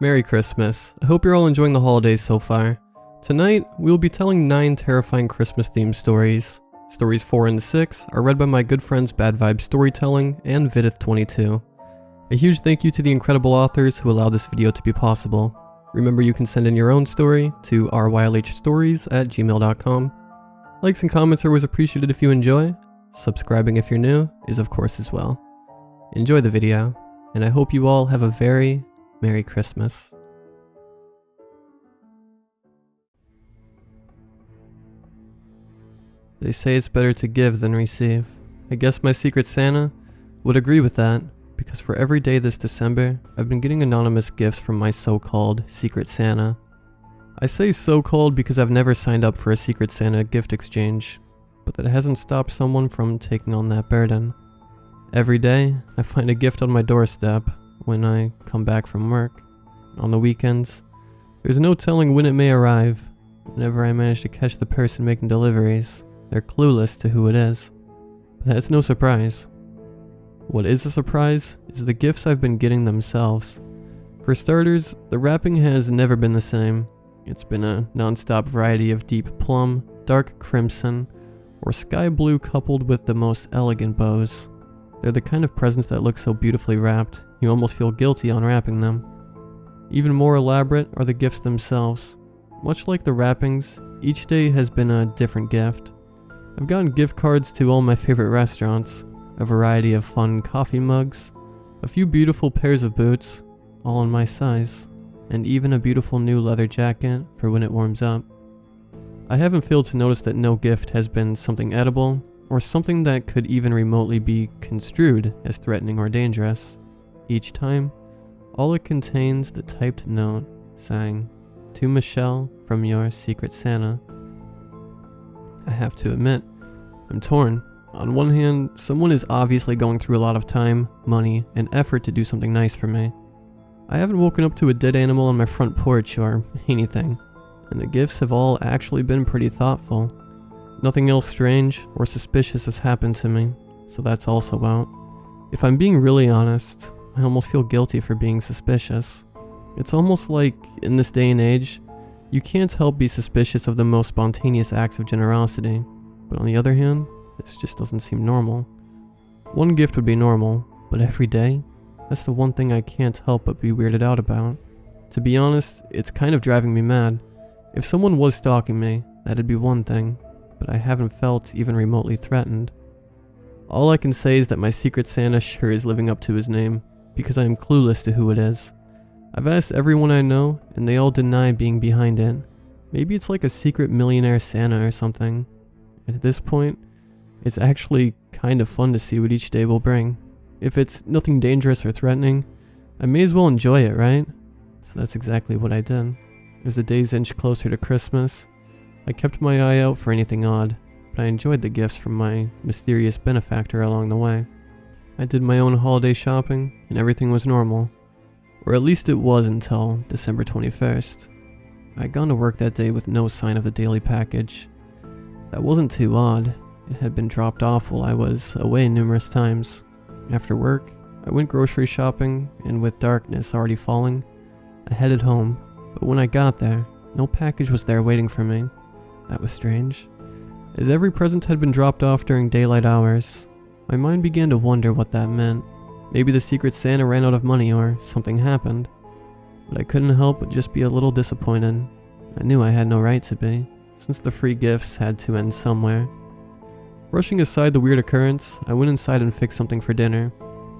Merry Christmas. I hope you're all enjoying the holidays so far. Tonight, we will be telling 9 terrifying Christmas-themed stories. Stories 4 and 6 are read by my good friends Bad Vibe Storytelling and Vidith22. A huge thank you to the incredible authors who allowed this video to be possible. Remember, you can send in your own story to rylhstories@gmail.com. Likes and comments are always appreciated if you enjoy. Subscribing if you're new is of course as well. Enjoy the video, and I hope you all have a very Merry Christmas. They say it's better to give than receive. I guess my Secret Santa would agree with that, because for every day this December, I've been getting anonymous gifts from my so-called Secret Santa. I say so-called because I've never signed up for a Secret Santa gift exchange, but that hasn't stopped someone from taking on that burden. Every day, I find a gift on my doorstep when I come back from work. On the weekends, there's no telling when it may arrive. Whenever I manage to catch the person making deliveries, they're clueless to who it is. But that's no surprise. What is a surprise is the gifts I've been getting themselves. For starters, the wrapping has never been the same. It's been a non-stop variety of deep plum, dark crimson, or sky blue coupled with the most elegant bows. They're the kind of presents that look so beautifully wrapped, you almost feel guilty unwrapping them. Even more elaborate are the gifts themselves. Much like the wrappings, each day has been a different gift. I've gotten gift cards to all my favorite restaurants, a variety of fun coffee mugs, a few beautiful pairs of boots, all in my size, and even a beautiful new leather jacket for when it warms up. I haven't failed to notice that no gift has been something edible, or something that could even remotely be construed as threatening or dangerous. Each time, all it contains the typed note saying, "To Michelle from your Secret Santa." I have to admit, I'm torn. On one hand, someone is obviously going through a lot of time, money, and effort to do something nice for me. I haven't woken up to a dead animal on my front porch or anything, and the gifts have all actually been pretty thoughtful. Nothing else strange or suspicious has happened to me, so that's also out. If I'm being really honest, I almost feel guilty for being suspicious. It's almost like, in this day and age, you can't help be suspicious of the most spontaneous acts of generosity, but on the other hand, this just doesn't seem normal. One gift would be normal, but every day? That's the one thing I can't help but be weirded out about. To be honest, it's kind of driving me mad. If someone was stalking me, that'd be one thing, but I haven't felt even remotely threatened. All I can say is that my Secret Santa sure is living up to his name, because I am clueless to who it is. I've asked everyone I know, and they all deny being behind it. Maybe it's like a secret millionaire Santa or something. And at this point, it's actually kind of fun to see what each day will bring. If it's nothing dangerous or threatening, I may as well enjoy it, right? So that's exactly what I did. As the days inched closer to Christmas, I kept my eye out for anything odd, but I enjoyed the gifts from my mysterious benefactor along the way. I did my own holiday shopping, and everything was normal. Or at least it was until December 21st. I'd gone to work that day with no sign of the daily package. That wasn't too odd. It had been dropped off while I was away numerous times. After work, I went grocery shopping, and with darkness already falling, I headed home. But when I got there, no package was there waiting for me. That was strange. As every present had been dropped off during daylight hours, my mind began to wonder what that meant. Maybe the Secret Santa ran out of money or something happened. But I couldn't help but just be a little disappointed. I knew I had no right to be, since the free gifts had to end somewhere. Brushing aside the weird occurrence, I went inside and fixed something for dinner.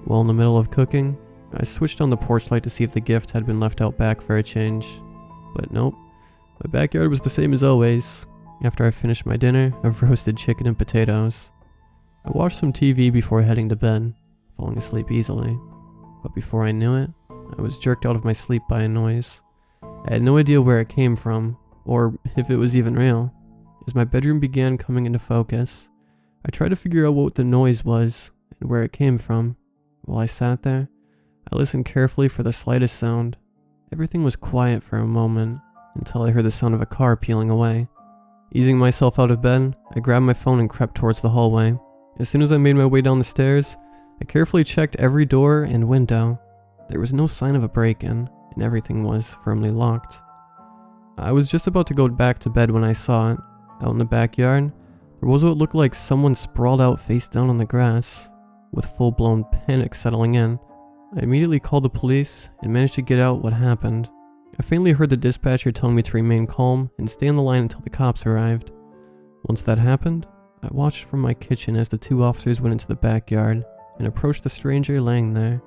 While in the middle of cooking, I switched on the porch light to see if the gift had been left out back for a change. But nope, my backyard was the same as always. After I finished my dinner of roasted chicken and potatoes, I watched some TV before heading to bed, falling asleep easily. But before I knew it, I was jerked out of my sleep by a noise. I had no idea where it came from, or if it was even real. As my bedroom began coming into focus, I tried to figure out what the noise was and where it came from. While I sat there, I listened carefully for the slightest sound. Everything was quiet for a moment, until I heard the sound of a car peeling away. Easing myself out of bed, I grabbed my phone and crept towards the hallway. As soon as I made my way down the stairs, I carefully checked every door and window. There was no sign of a break-in, and everything was firmly locked. I was just about to go back to bed when I saw it. Out in the backyard, there was what looked like someone sprawled out face down on the grass, with full-blown panic settling in. I immediately called the police and managed to get out what happened. I faintly heard the dispatcher telling me to remain calm and stay on the line until the cops arrived. Once that happened, I watched from my kitchen as the two officers went into the backyard and approached the stranger laying there.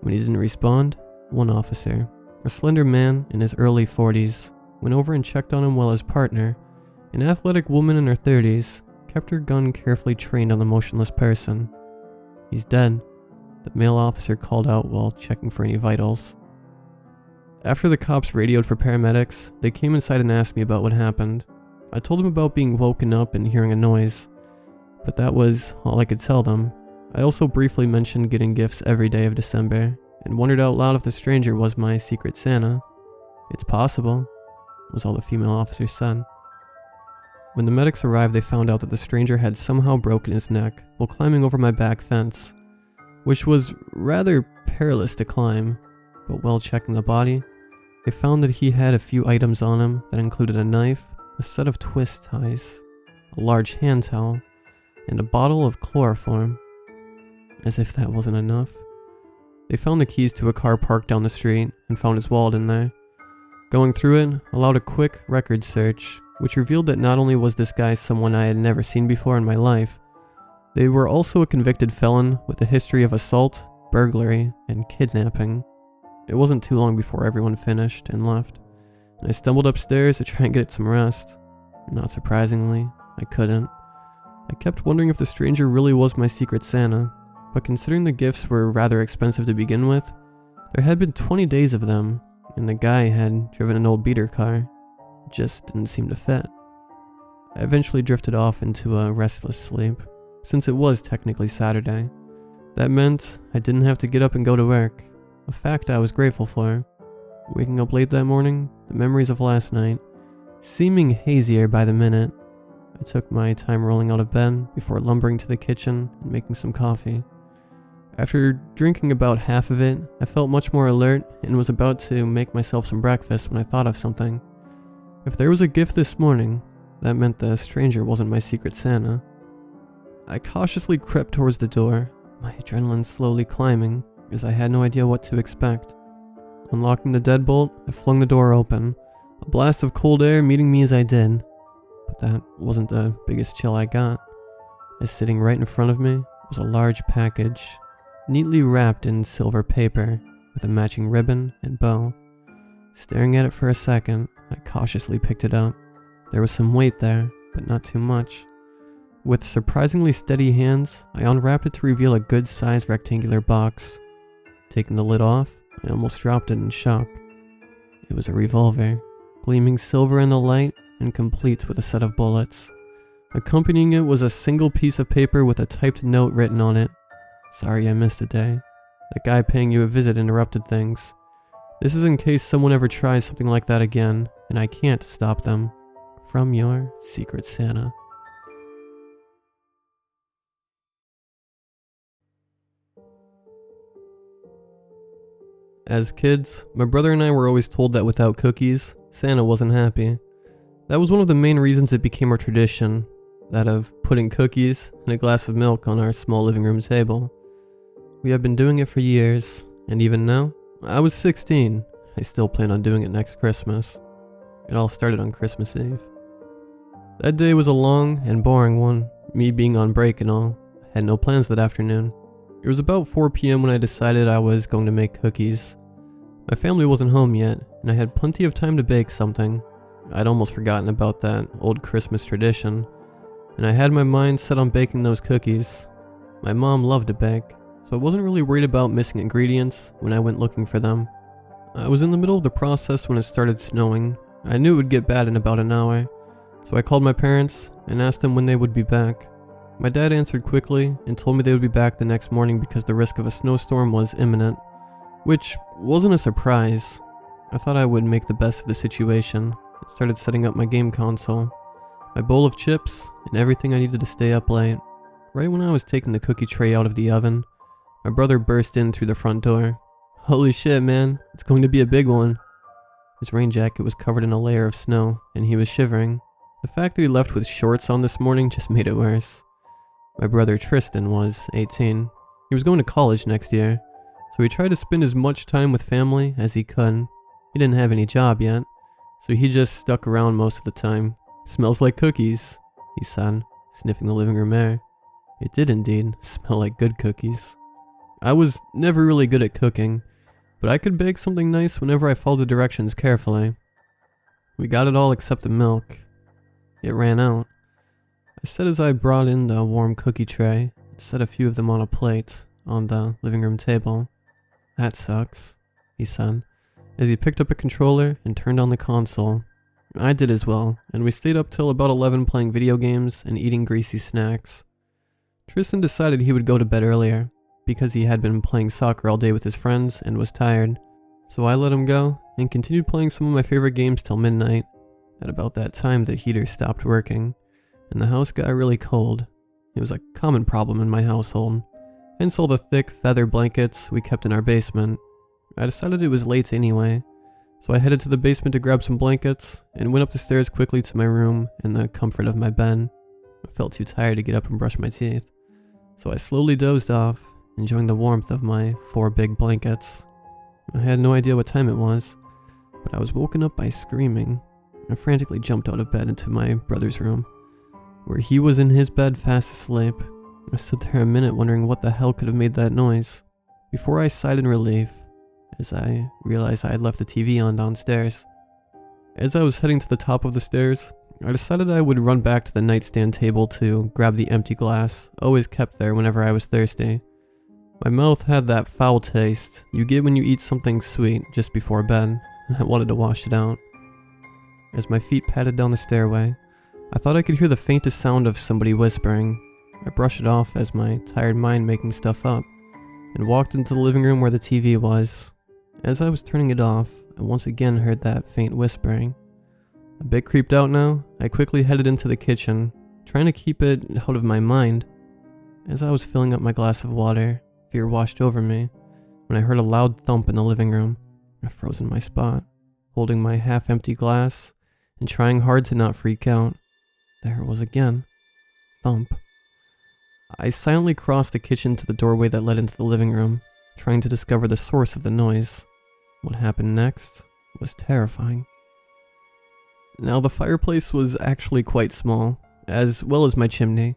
When he didn't respond, one officer, a slender man in his early 40s, went over and checked on him while his partner, an athletic woman in her 30s, kept her gun carefully trained on the motionless person. "He's dead," the male officer called out while checking for any vitals. After the cops radioed for paramedics, they came inside and asked me about what happened. I told them about being woken up and hearing a noise, but that was all I could tell them. I also briefly mentioned getting gifts every day of December, and wondered out loud if the stranger was my secret Santa. "It's possible," was all the female officer said. When the medics arrived, they found out that the stranger had somehow broken his neck while climbing over my back fence, which was rather perilous to climb, but while checking the body, they found that he had a few items on him that included a knife, a set of twist ties, a large hand towel, and a bottle of chloroform. As if that wasn't enough, they found the keys to a car parked down the street and found his wallet in there. Going through it allowed a quick record search, which revealed that not only was this guy someone I had never seen before in my life, they were also a convicted felon with a history of assault, burglary, and kidnapping. It wasn't too long before everyone finished and left, and I stumbled upstairs to try and get some rest. Not surprisingly, I couldn't. I kept wondering if the stranger really was my secret Santa, but considering the gifts were rather expensive to begin with, there had been 20 days of them, and the guy had driven an old beater car. It just didn't seem to fit. I eventually drifted off into a restless sleep, since it was technically Saturday. That meant I didn't have to get up and go to work, a fact I was grateful for. Waking up late that morning, the memories of last night, seeming hazier by the minute, I took my time rolling out of bed before lumbering to the kitchen and making some coffee. After drinking about half of it, I felt much more alert and was about to make myself some breakfast when I thought of something. If there was a gift this morning, that meant the stranger wasn't my secret Santa. I cautiously crept towards the door, my adrenaline slowly climbing, as I had no idea what to expect. Unlocking the deadbolt, I flung the door open, a blast of cold air meeting me as I did. But that wasn't the biggest chill I got, as sitting right in front of me was a large package, neatly wrapped in silver paper, with a matching ribbon and bow. Staring at it for a second, I cautiously picked it up. There was some weight there, but not too much. With surprisingly steady hands, I unwrapped it to reveal a good-sized rectangular box. Taking the lid off, I almost dropped it in shock. It was a revolver, gleaming silver in the light and complete with a set of bullets. Accompanying it was a single piece of paper with a typed note written on it. "Sorry I missed a day. That guy paying you a visit interrupted things. This is in case someone ever tries something like that again, and I can't stop them. From your secret Santa." As kids, my brother and I were always told that without cookies, Santa wasn't happy. That was one of the main reasons it became our tradition, that of putting cookies and a glass of milk on our small living room table. We have been doing it for years, and even now, I was 16, I still plan on doing it next Christmas. It all started on Christmas Eve. That day was a long and boring one, me being on break and all. I had no plans that afternoon. It was about 4 p.m. when I decided I was going to make cookies. My family wasn't home yet, and I had plenty of time to bake something. I'd almost forgotten about that old Christmas tradition, and I had my mind set on baking those cookies. My mom loved to bake, so I wasn't really worried about missing ingredients when I went looking for them. I was in the middle of the process when it started snowing. I knew it would get bad in about an hour, so I called my parents and asked them when they would be back. My dad answered quickly and told me they would be back the next morning because the risk of a snowstorm was imminent, which wasn't a surprise. I thought I would make the best of the situation and started setting up my game console, my bowl of chips, and everything I needed to stay up late. Right when I was taking the cookie tray out of the oven, my brother burst in through the front door. Holy shit, man. It's going to be a big one. His rain jacket was covered in a layer of snow, and he was shivering. The fact that he left with shorts on this morning just made it worse. My brother Tristan was 18. He was going to college next year, so he tried to spend as much time with family as he could. He didn't have any job yet, so he just stuck around most of the time. "Smells like cookies," he said, sniffing the living room air. It did indeed smell like good cookies. I was never really good at cooking, but I could bake something nice whenever I followed the directions carefully. We got it all except the milk. It ran out. I said as I brought in the warm cookie tray and set a few of them on a plate on the living room table. "That sucks," he said, as he picked up a controller and turned on the console. I did as well, and we stayed up till about 11 playing video games and eating greasy snacks. Tristan decided he would go to bed earlier, because he had been playing soccer all day with his friends and was tired. So I let him go and continued playing some of my favorite games till midnight. At about that time, the heater stopped working, and the house got really cold. It was a common problem in my household, hence all the thick feather blankets we kept in our basement. I decided it was late anyway, so I headed to the basement to grab some blankets and went up the stairs quickly to my room in the comfort of my bed. I felt too tired to get up and brush my teeth, so I slowly dozed off, enjoying the warmth of my 4 big blankets. I had no idea what time it was, but I was woken up by screaming. I frantically jumped out of bed into my brother's room, where he was in his bed fast asleep. I stood there a minute wondering what the hell could have made that noise, before I sighed in relief as I realized I had left the TV on downstairs. As I was heading to the top of the stairs, I decided I would run back to the nightstand table to grab the empty glass, always kept there whenever I was thirsty. My mouth had that foul taste you get when you eat something sweet just before bed, and I wanted to wash it out. As my feet padded down the stairway, I thought I could hear the faintest sound of somebody whispering. I brushed it off as my tired mind making stuff up, and walked into the living room where the TV was. As I was turning it off, I once again heard that faint whispering. A bit creeped out now, I quickly headed into the kitchen, trying to keep it out of my mind. As I was filling up my glass of water, fear washed over me when I heard a loud thump in the living room. I froze in my spot, holding my half-empty glass and trying hard to not freak out. There it was again. Thump. I silently crossed the kitchen to the doorway that led into the living room, trying to discover the source of the noise. What happened next was terrifying. Now, the fireplace was actually quite small, as well as my chimney,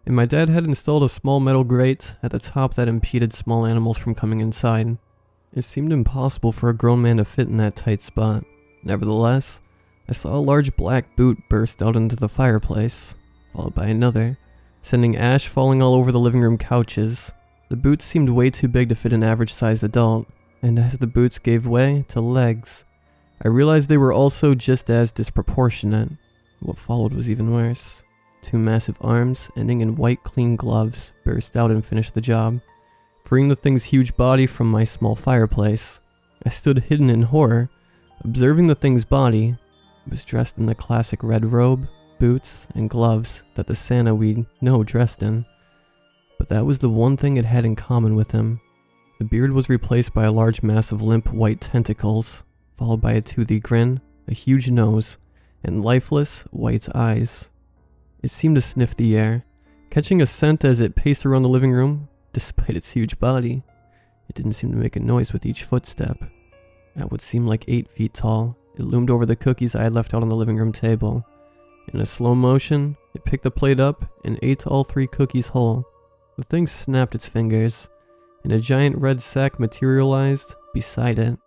and my dad had installed a small metal grate at the top that impeded small animals from coming inside. It seemed impossible for a grown man to fit in that tight spot. Nevertheless, I saw a large black boot burst out into the fireplace, followed by another, sending ash falling all over the living room couches. The boots seemed way too big to fit an average-sized adult, and as the boots gave way to legs, I realized they were also just as disproportionate. What followed was even worse. 2 massive arms, ending in white clean gloves, burst out and finished the job, freeing the thing's huge body from my small fireplace. I stood hidden in horror, observing the thing's body. It was dressed in the classic red robe, boots, and gloves that the Santa we know dressed in. But that was the one thing it had in common with him. The beard was replaced by a large mass of limp white tentacles, followed by a toothy grin, a huge nose, and lifeless white eyes. It seemed to sniff the air, catching a scent as it paced around the living room, despite its huge body. It didn't seem to make a noise with each footstep. At what seemed like 8 feet tall, it loomed over the cookies I had left out on the living room table. In a slow motion, it picked the plate up and ate all 3 cookies whole. The thing snapped its fingers, and a giant red sack materialized beside it.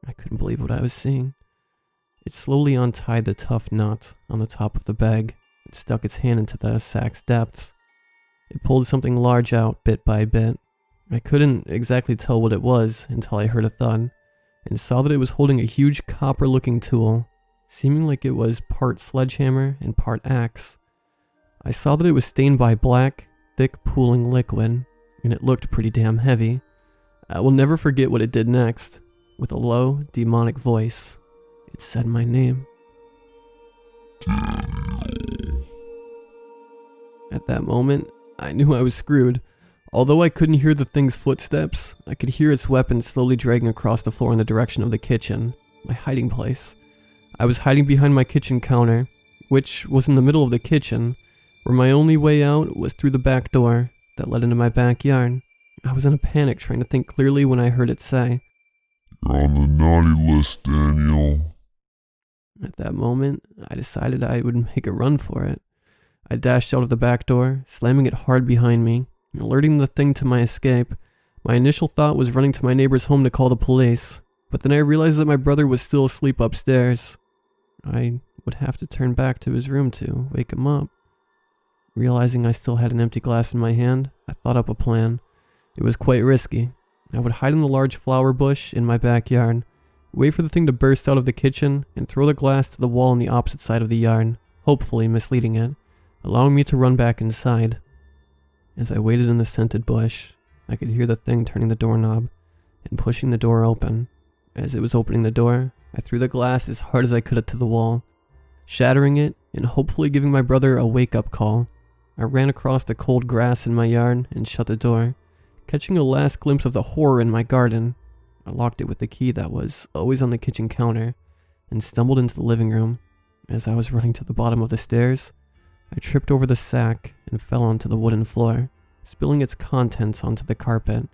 I couldn't believe what I was seeing. It slowly untied the tough knot on the top of the bag and stuck its hand into the sack's depths. It pulled something large out bit by bit. I couldn't exactly tell what it was until I heard a thud, and saw that it was holding a huge copper-looking tool, seeming like it was part sledgehammer and part axe. I saw that it was stained by black, thick pooling liquid, and it looked pretty damn heavy. I will never forget what it did next. With a low, demonic voice, it said my name. At that moment, I knew I was screwed. Although I couldn't hear the thing's footsteps, I could hear its weapon slowly dragging across the floor in the direction of the kitchen, my hiding place. I was hiding behind my kitchen counter, which was in the middle of the kitchen, where my only way out was through the back door that led into my backyard. I was in a panic trying to think clearly when I heard it say, "You're on the naughty list, Daniel." At that moment, I decided I would make a run for it. I dashed out of the back door, slamming it hard behind me, and alerting the thing to my escape. My initial thought was running to my neighbor's home to call the police, but then I realized that my brother was still asleep upstairs. I would have to turn back to his room to wake him up. Realizing I still had an empty glass in my hand, I thought up a plan. It was quite risky. I would hide in the large flower bush in my backyard, wait for the thing to burst out of the kitchen, and throw the glass to the wall on the opposite side of the yard, hopefully misleading it, allowing me to run back inside. As I waited in the scented bush, I could hear the thing turning the doorknob and pushing the door open. As it was opening the door, I threw the glass as hard as I could to the wall, shattering it and hopefully giving my brother a wake-up call. I ran across the cold grass in my yard and shut the door, catching a last glimpse of the horror in my garden. I locked it with the key that was always on the kitchen counter and stumbled into the living room. As I was running to the bottom of the stairs, I tripped over the sack and fell onto the wooden floor, spilling its contents onto the carpet.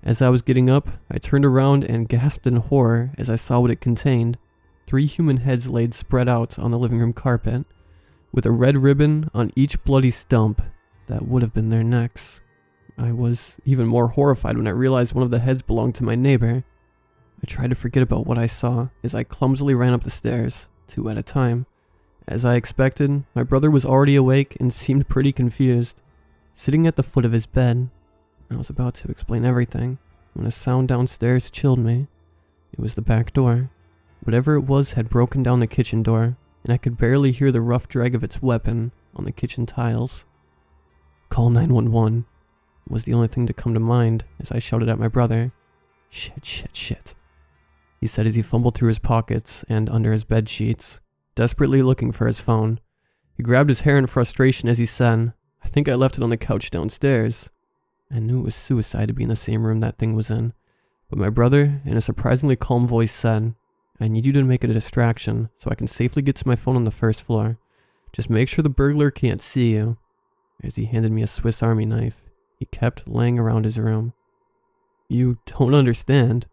As I was getting up, I turned around and gasped in horror as I saw what it contained. 3 human heads laid spread out on the living room carpet, with a red ribbon on each bloody stump that would have been their necks. I was even more horrified when I realized one of the heads belonged to my neighbor. I tried to forget about what I saw as I clumsily ran up the stairs, 2 at a time. As I expected, my brother was already awake and seemed pretty confused, sitting at the foot of his bed. I was about to explain everything when a sound downstairs chilled me. It was the back door. Whatever it was had broken down the kitchen door, and I could barely hear the rough drag of its weapon on the kitchen tiles. "Call 911. Was the only thing to come to mind as I shouted at my brother. Shit, he said as he fumbled through his pockets and under his bed sheets, desperately looking for his phone. He grabbed his hair in frustration as he said, "I think I left it on the couch downstairs." I knew it was suicide to be in the same room that thing was in, but my brother, in a surprisingly calm voice, said, "I need you to make it a distraction so I can safely get to my phone on the first floor. Just make sure the burglar can't see you." As he handed me a Swiss Army knife he kept laying around his room. "You don't understand,"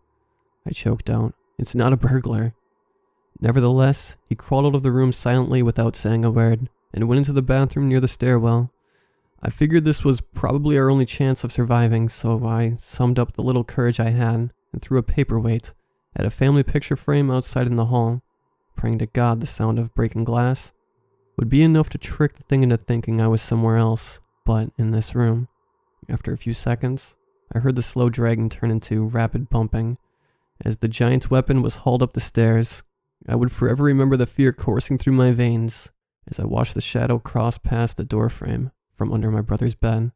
I choked out. "It's not a burglar." Nevertheless, he crawled out of the room silently without saying a word, and went into the bathroom near the stairwell. I figured this was probably our only chance of surviving, so I summed up the little courage I had and threw a paperweight at a family picture frame outside in the hall, praying to God the sound of breaking glass would be enough to trick the thing into thinking I was somewhere else but in this room. After a few seconds, I heard the slow dragging turn into rapid bumping. As the giant's weapon was hauled up the stairs, I would forever remember the fear coursing through my veins as I watched the shadow cross past the doorframe from under my brother's bed.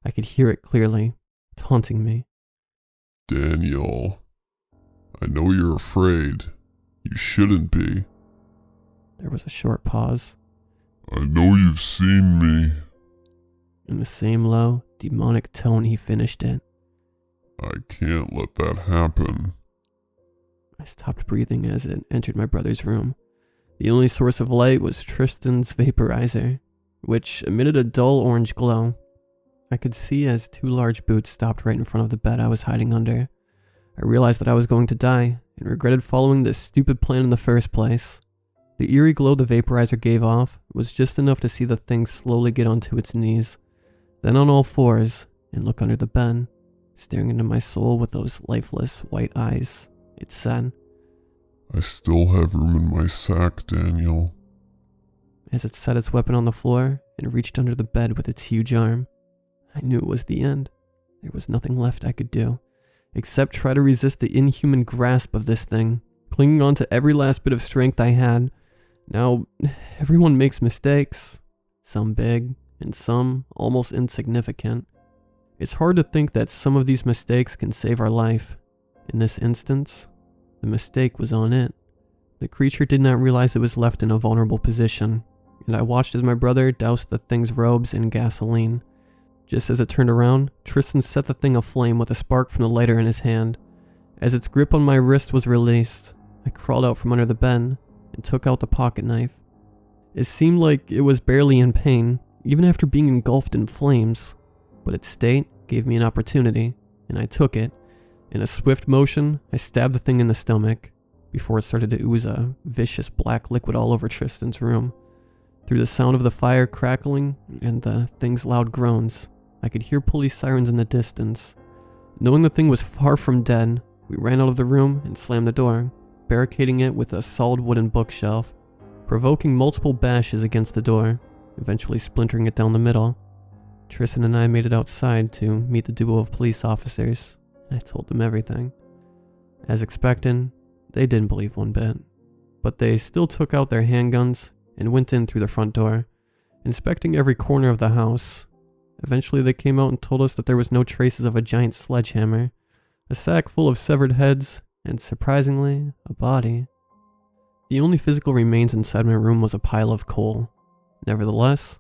I could hear it clearly, taunting me. "Daniel, I know you're afraid. You shouldn't be." There was a short pause. "I know you've seen me." In the same low, demonic tone he finished it. "I can't let that happen." I stopped breathing as it entered my brother's room. The only source of light was Tristan's vaporizer, which emitted a dull orange glow. I could see as 2 large boots stopped right in front of the bed I was hiding under. I realized that I was going to die, and regretted following this stupid plan in the first place. The eerie glow the vaporizer gave off was just enough to see the thing slowly get onto its knees, then on all fours, and look under the bed, staring into my soul with those lifeless white eyes. It said, "I still have room in my sack, Daniel." As it set its weapon on the floor and reached under the bed with its huge arm. I knew it was the end. There was nothing left I could do, except try to resist the inhuman grasp of this thing, clinging on to every last bit of strength I had. Now, everyone makes mistakes, some big and some almost insignificant. It's hard to think that some of these mistakes can save our life. In this instance, the mistake was on it. The creature did not realize it was left in a vulnerable position, and I watched as my brother doused the thing's robes in gasoline. Just as it turned around, Tristan set the thing aflame with a spark from the lighter in his hand. As its grip on my wrist was released, I crawled out from under the bed and took out the pocket knife. It seemed like it was barely in pain, even after being engulfed in flames, but its state gave me an opportunity, and I took it. In a swift motion, I stabbed the thing in the stomach, before it started to ooze a vicious black liquid all over Tristan's room. Through the sound of the fire crackling and the thing's loud groans, I could hear police sirens in the distance. Knowing the thing was far from dead, we ran out of the room and slammed the door, barricading it with a solid wooden bookshelf, provoking multiple bashes against the door, eventually splintering it down the middle. Tristan and I made it outside to meet the duo of police officers, and I told them everything. As expected, they didn't believe one bit, but they still took out their handguns and went in through the front door, inspecting every corner of the house. Eventually they came out and told us that there was no traces of a giant sledgehammer, a sack full of severed heads, and surprisingly, a body. The only physical remains inside my room was a pile of coal. Nevertheless,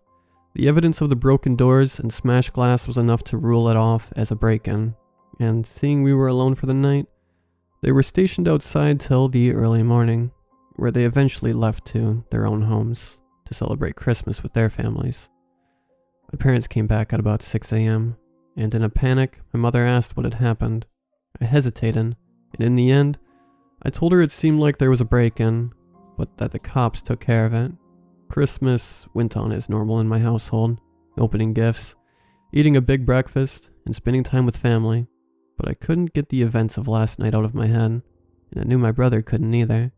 the evidence of the broken doors and smashed glass was enough to rule it off as a break-in, and seeing we were alone for the night, they were stationed outside till the early morning, where they eventually left to their own homes to celebrate Christmas with their families. My parents came back at about 6 a.m., and in a panic, my mother asked what had happened. I hesitated, and in the end, I told her it seemed like there was a break-in, but that the cops took care of it. Christmas went on as normal in my household, opening gifts, eating a big breakfast, and spending time with family, but I couldn't get the events of last night out of my head, and I knew my brother couldn't either.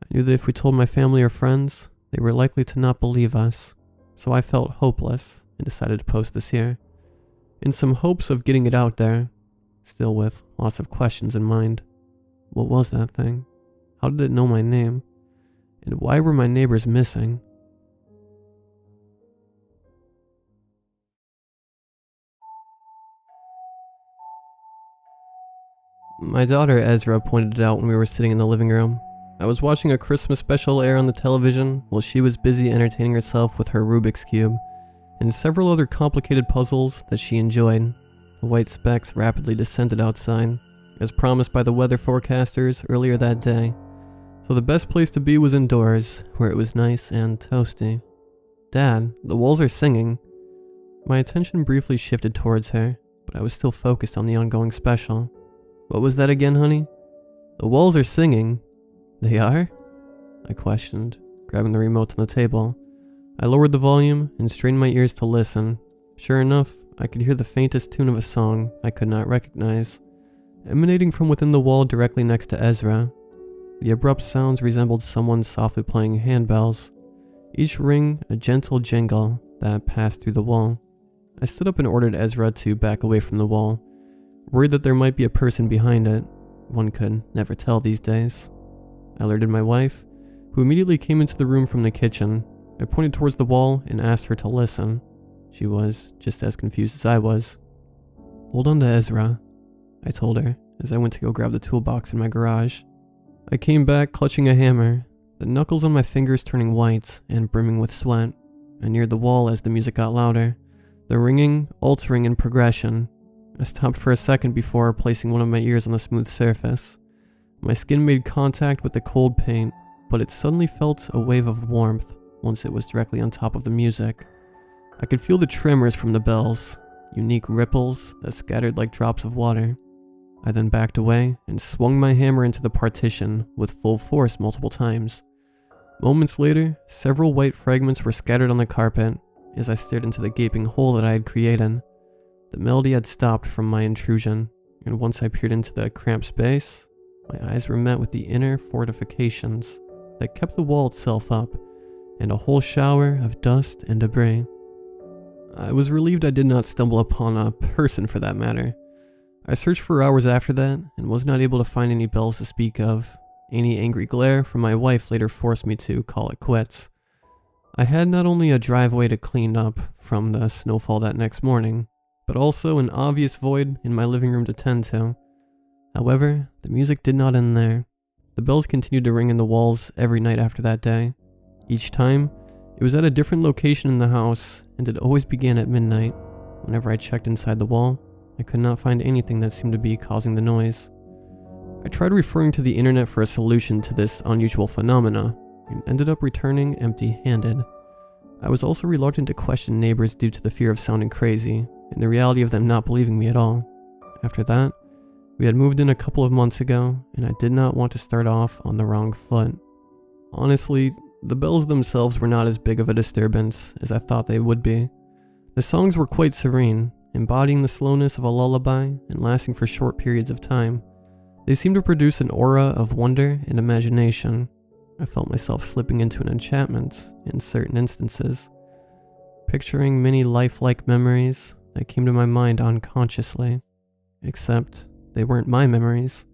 I knew that if we told my family or friends, they were likely to not believe us, so I felt hopeless and decided to post this here, in some hopes of getting it out there, still with lots of questions in mind. What was that thing? How did it know my name? And why were my neighbors missing? My daughter Ezra pointed it out when we were sitting in the living room. I was watching a Christmas special air on the television while she was busy entertaining herself with her Rubik's Cube and several other complicated puzzles that she enjoyed. The white specks rapidly descended outside, as promised by the weather forecasters earlier that day, so the best place to be was indoors, where it was nice and toasty. Dad, the walls are singing. My attention briefly shifted towards her, but I was still focused on the ongoing special. What was that again, honey? The walls are singing. They are? I questioned, grabbing the remote on the table. I lowered the volume and strained my ears to listen. Sure enough, I could hear the faintest tune of a song I could not recognize, emanating from within the wall directly next to Ezra. The abrupt sounds resembled someone softly playing handbells, each ring a gentle jingle that passed through the wall. I stood up and ordered Ezra to back away from the wall, worried that there might be a person behind it. One could never tell these days. I alerted my wife, who immediately came into the room from the kitchen. I pointed towards the wall and asked her to listen. She was just as confused as I was. Hold on to Ezra, I told her as I went to go grab the toolbox in my garage. I came back clutching a hammer, the knuckles on my fingers turning white and brimming with sweat. I neared the wall as the music got louder, the ringing altering in progression. I stopped for a second before placing one of my ears on the smooth surface. My skin made contact with the cold paint, but it suddenly felt a wave of warmth once it was directly on top of the music. I could feel the tremors from the bells, unique ripples that scattered like drops of water. I then backed away and swung my hammer into the partition with full force multiple times. Moments later, several white fragments were scattered on the carpet as I stared into the gaping hole that I had created. The melody had stopped from my intrusion, and once I peered into the cramped space, my eyes were met with the inner fortifications that kept the wall itself up, and a whole shower of dust and debris. I was relieved I did not stumble upon a person for that matter. I searched for hours after that, and was not able to find any bells to speak of. Any angry glare from my wife later forced me to call it quits. I had not only a driveway to clean up from the snowfall that next morning, but also an obvious void in my living room to tend to. However, the music did not end there. The bells continued to ring in the walls every night after that day. Each time, it was at a different location in the house, and it always began at midnight, Whenever I checked inside the wall, I could not find anything that seemed to be causing the noise. I tried referring to the internet for a solution to this unusual phenomena, and ended up returning empty-handed. I was also reluctant to question neighbors due to the fear of sounding crazy, and the reality of them not believing me at all. After that, we had moved in a couple of months ago, and I did not want to start off on the wrong foot. Honestly, the bells themselves were not as big of a disturbance as I thought they would be. The songs were quite serene, embodying the slowness of a lullaby and lasting for short periods of time. They seemed to produce an aura of wonder and imagination. I felt myself slipping into an enchantment in certain instances, picturing many lifelike memories that came to my mind unconsciously, except they weren't my memories.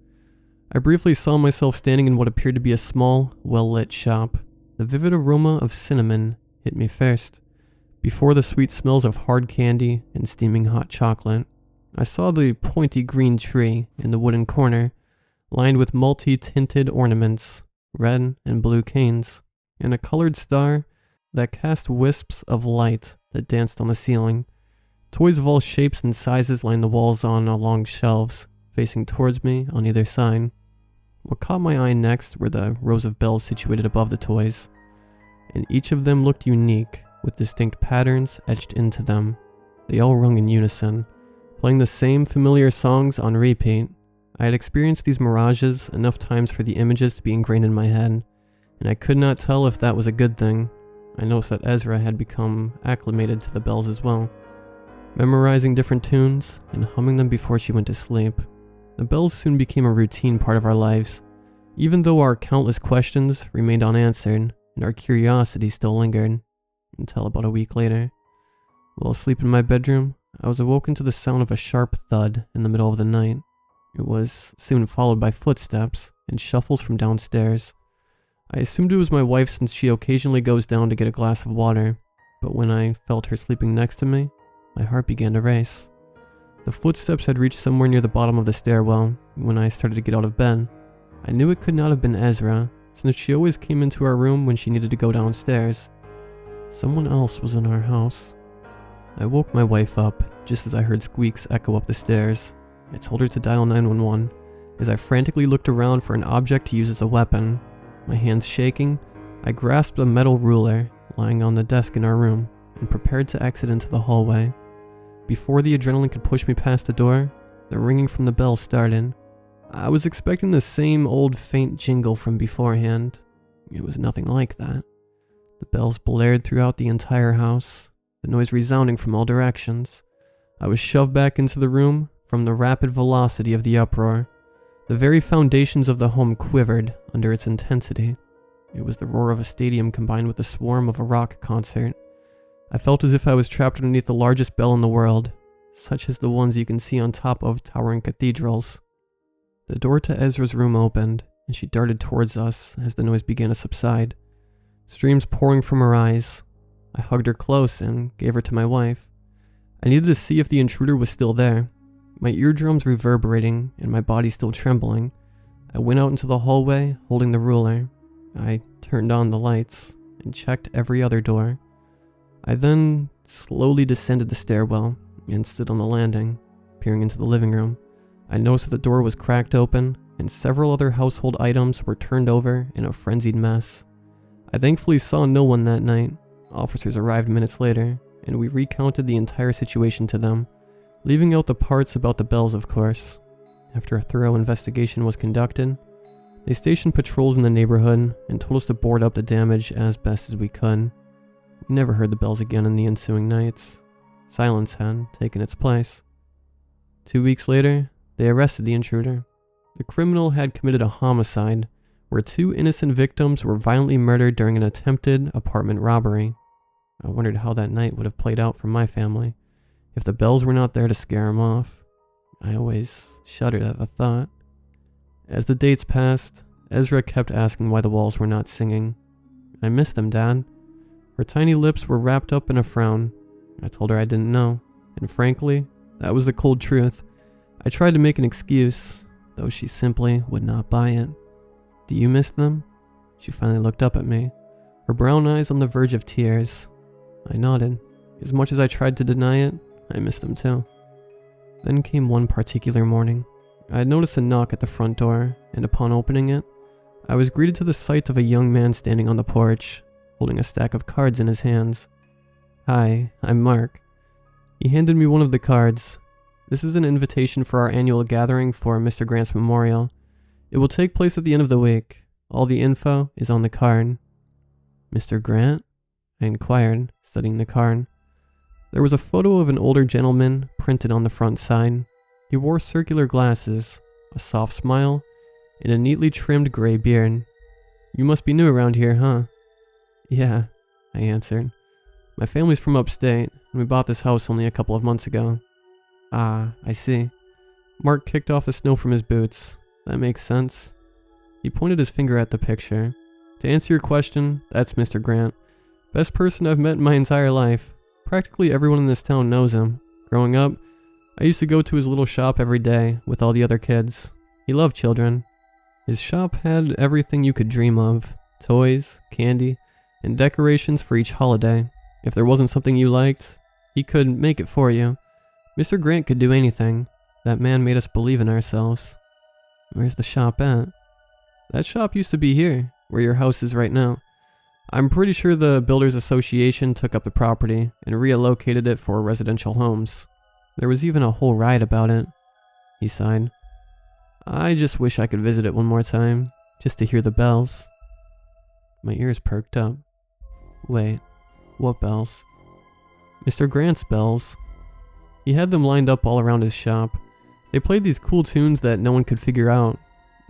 I briefly saw myself standing in what appeared to be a small, well-lit shop. The vivid aroma of cinnamon hit me first, before the sweet smells of hard candy and steaming hot chocolate. I saw the pointy green tree in the wooden corner, lined with multi-tinted ornaments, red and blue canes, and a colored star that cast wisps of light that danced on the ceiling. Toys of all shapes and sizes lined the walls on long shelves, facing towards me on either side. What caught my eye next were the rows of bells situated above the toys, and each of them looked unique, with distinct patterns etched into them. They all rung in unison, playing the same familiar songs on repeat. I had experienced these mirages enough times for the images to be ingrained in my head, and I could not tell if that was a good thing. I noticed that Ezra had become acclimated to the bells as well, memorizing different tunes and humming them before she went to sleep. The bells soon became a routine part of our lives, even though our countless questions remained unanswered and our curiosity still lingered, until about a week later. While asleep in my bedroom, I was awoken to the sound of a sharp thud in the middle of the night. It was soon followed by footsteps and shuffles from downstairs. I assumed it was my wife since she occasionally goes down to get a glass of water, but when I felt her sleeping next to me, my heart began to race. The footsteps had reached somewhere near the bottom of the stairwell when I started to get out of bed. I knew it could not have been Ezra, since she always came into our room when she needed to go downstairs. Someone else was in our house. I woke my wife up just as I heard squeaks echo up the stairs. I told her to dial 911 as I frantically looked around for an object to use as a weapon. My hands shaking, I grasped a metal ruler lying on the desk in our room and prepared to exit into the hallway. Before the adrenaline could push me past the door, the ringing from the bell started. I was expecting the same old faint jingle from beforehand. It was nothing like that. The bells blared throughout the entire house, the noise resounding from all directions. I was shoved back into the room from the rapid velocity of the uproar. The very foundations of the home quivered under its intensity. It was the roar of a stadium combined with the swarm of a rock concert. I felt as if I was trapped underneath the largest bell in the world, such as the ones you can see on top of towering cathedrals. The door to Ezra's room opened, and she darted towards us as the noise began to subside, streams pouring from her eyes. I hugged her close and gave her to my wife. I needed to see if the intruder was still there. My eardrums reverberating and my body still trembling, I went out into the hallway holding the ruler. I turned on the lights and checked every other door. I then slowly descended the stairwell and stood on the landing, peering into the living room. I noticed that the door was cracked open and several other household items were turned over in a frenzied mess. I thankfully saw no one that night. Officers arrived minutes later, and we recounted the entire situation to them, leaving out the parts about the bells, of course. After a thorough investigation was conducted, they stationed patrols in the neighborhood and told us to board up the damage as best as we could. We never heard the bells again in the ensuing nights. Silence had taken its place. 2 weeks later, they arrested the intruder. The criminal had committed a homicide, where 2 innocent victims were violently murdered during an attempted apartment robbery. I wondered how that night would have played out for my family if the bells were not there to scare him off. I always shuddered at the thought. As the dates passed, Ezra kept asking why the walls were not singing. I missed them, Dad. Her tiny lips were wrapped up in a frown. I told her I didn't know, and frankly, that was the cold truth. I tried to make an excuse, though she simply would not buy it. Do you miss them? She finally looked up at me, her brown eyes on the verge of tears. I nodded. As much as I tried to deny it, I missed them too. Then came one particular morning. I had noticed a knock at the front door, and upon opening it, I was greeted to the sight of a young man standing on the porch, holding a stack of cards in his hands. "Hi, I'm Mark." He handed me one of the cards. "This is an invitation for our annual gathering for Mr. Grant's memorial. It will take place at the end of the week. All the info is on the card." "Mr. Grant?" I inquired, studying the card. There was a photo of an older gentleman printed on the front side. He wore circular glasses, a soft smile, and a neatly trimmed gray beard. "You must be new around here, huh?" "Yeah," I answered. "My family's from upstate, and we bought this house only a couple of months ago." "Ah, I see." Mark kicked off the snow from his boots. "That makes sense." He pointed his finger at the picture. "To answer your question, that's Mr. Grant. Best person I've met in my entire life. Practically everyone in this town knows him. Growing up, I used to go to his little shop every day with all the other kids. He loved children. His shop had everything you could dream of. Toys, candy, and decorations for each holiday. If there wasn't something you liked, he could make it for you. Mr. Grant could do anything. That man made us believe in ourselves." "Where's the shop at?" "That shop used to be here, where your house is right now. I'm pretty sure the Builders Association took up the property and reallocated it for residential homes. There was even a whole riot about it." He sighed. "I just wish I could visit it one more time, just to hear the bells." My ears perked up. "Wait, what bells?" "Mr. Grant's bells." He had them lined up all around his shop. They played these cool tunes that no one could figure out.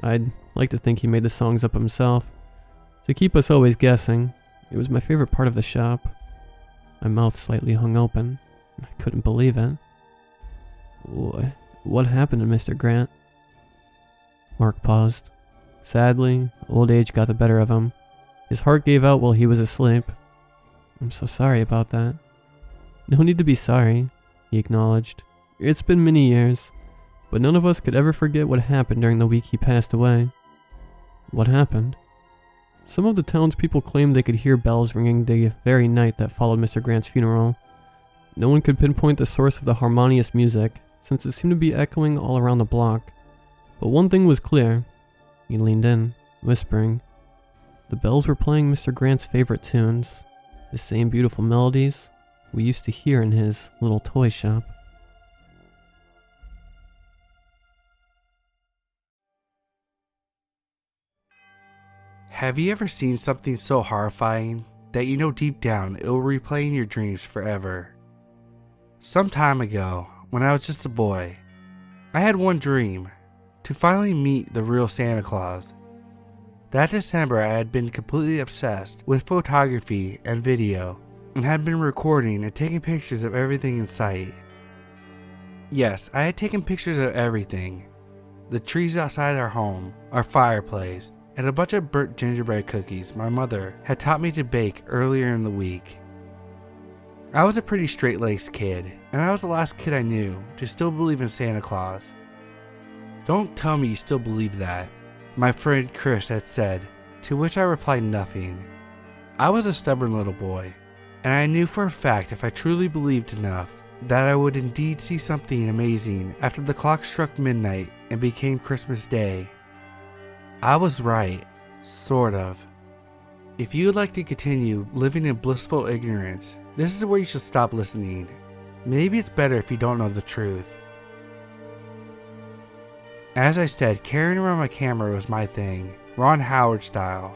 I'd like to think he made the songs up himself, to keep us always guessing. It was my favorite part of the shop. My mouth slightly hung open. I couldn't believe it. What happened to Mr. Grant?" Mark paused. "Sadly, old age got the better of him. His heart gave out while he was asleep." "I'm so sorry about that." "No need to be sorry," he acknowledged. "It's been many years, but none of us could ever forget what happened during the week he passed away." "What happened?" "Some of the townspeople claimed they could hear bells ringing the very night that followed Mr. Grant's funeral. No one could pinpoint the source of the harmonious music, since it seemed to be echoing all around the block. But one thing was clear." He leaned in, whispering. "The bells were playing Mr. Grant's favorite tunes, the same beautiful melodies we used to hear in his little toy shop." Have you ever seen something so horrifying that you know deep down it will replay in your dreams forever? Some time ago, when I was just a boy, I had one dream: to finally meet the real Santa Claus. That December, I had been completely obsessed with photography and video, and had been recording and taking pictures of everything in sight. Yes, I had taken pictures of everything: the trees outside our home, our fireplace, and a bunch of burnt gingerbread cookies my mother had taught me to bake earlier in the week. I was a pretty straight-laced kid, and I was the last kid I knew to still believe in Santa Claus. "Don't tell me you still believe that," my friend Chris had said, to which I replied nothing. I was a stubborn little boy, and I knew for a fact if I truly believed enough that I would indeed see something amazing after the clock struck midnight and became Christmas Day. I was right, sort of. If you would like to continue living in blissful ignorance, this is where you should stop listening. Maybe it's better if you don't know the truth. As I said, carrying around my camera was my thing, Ron Howard style.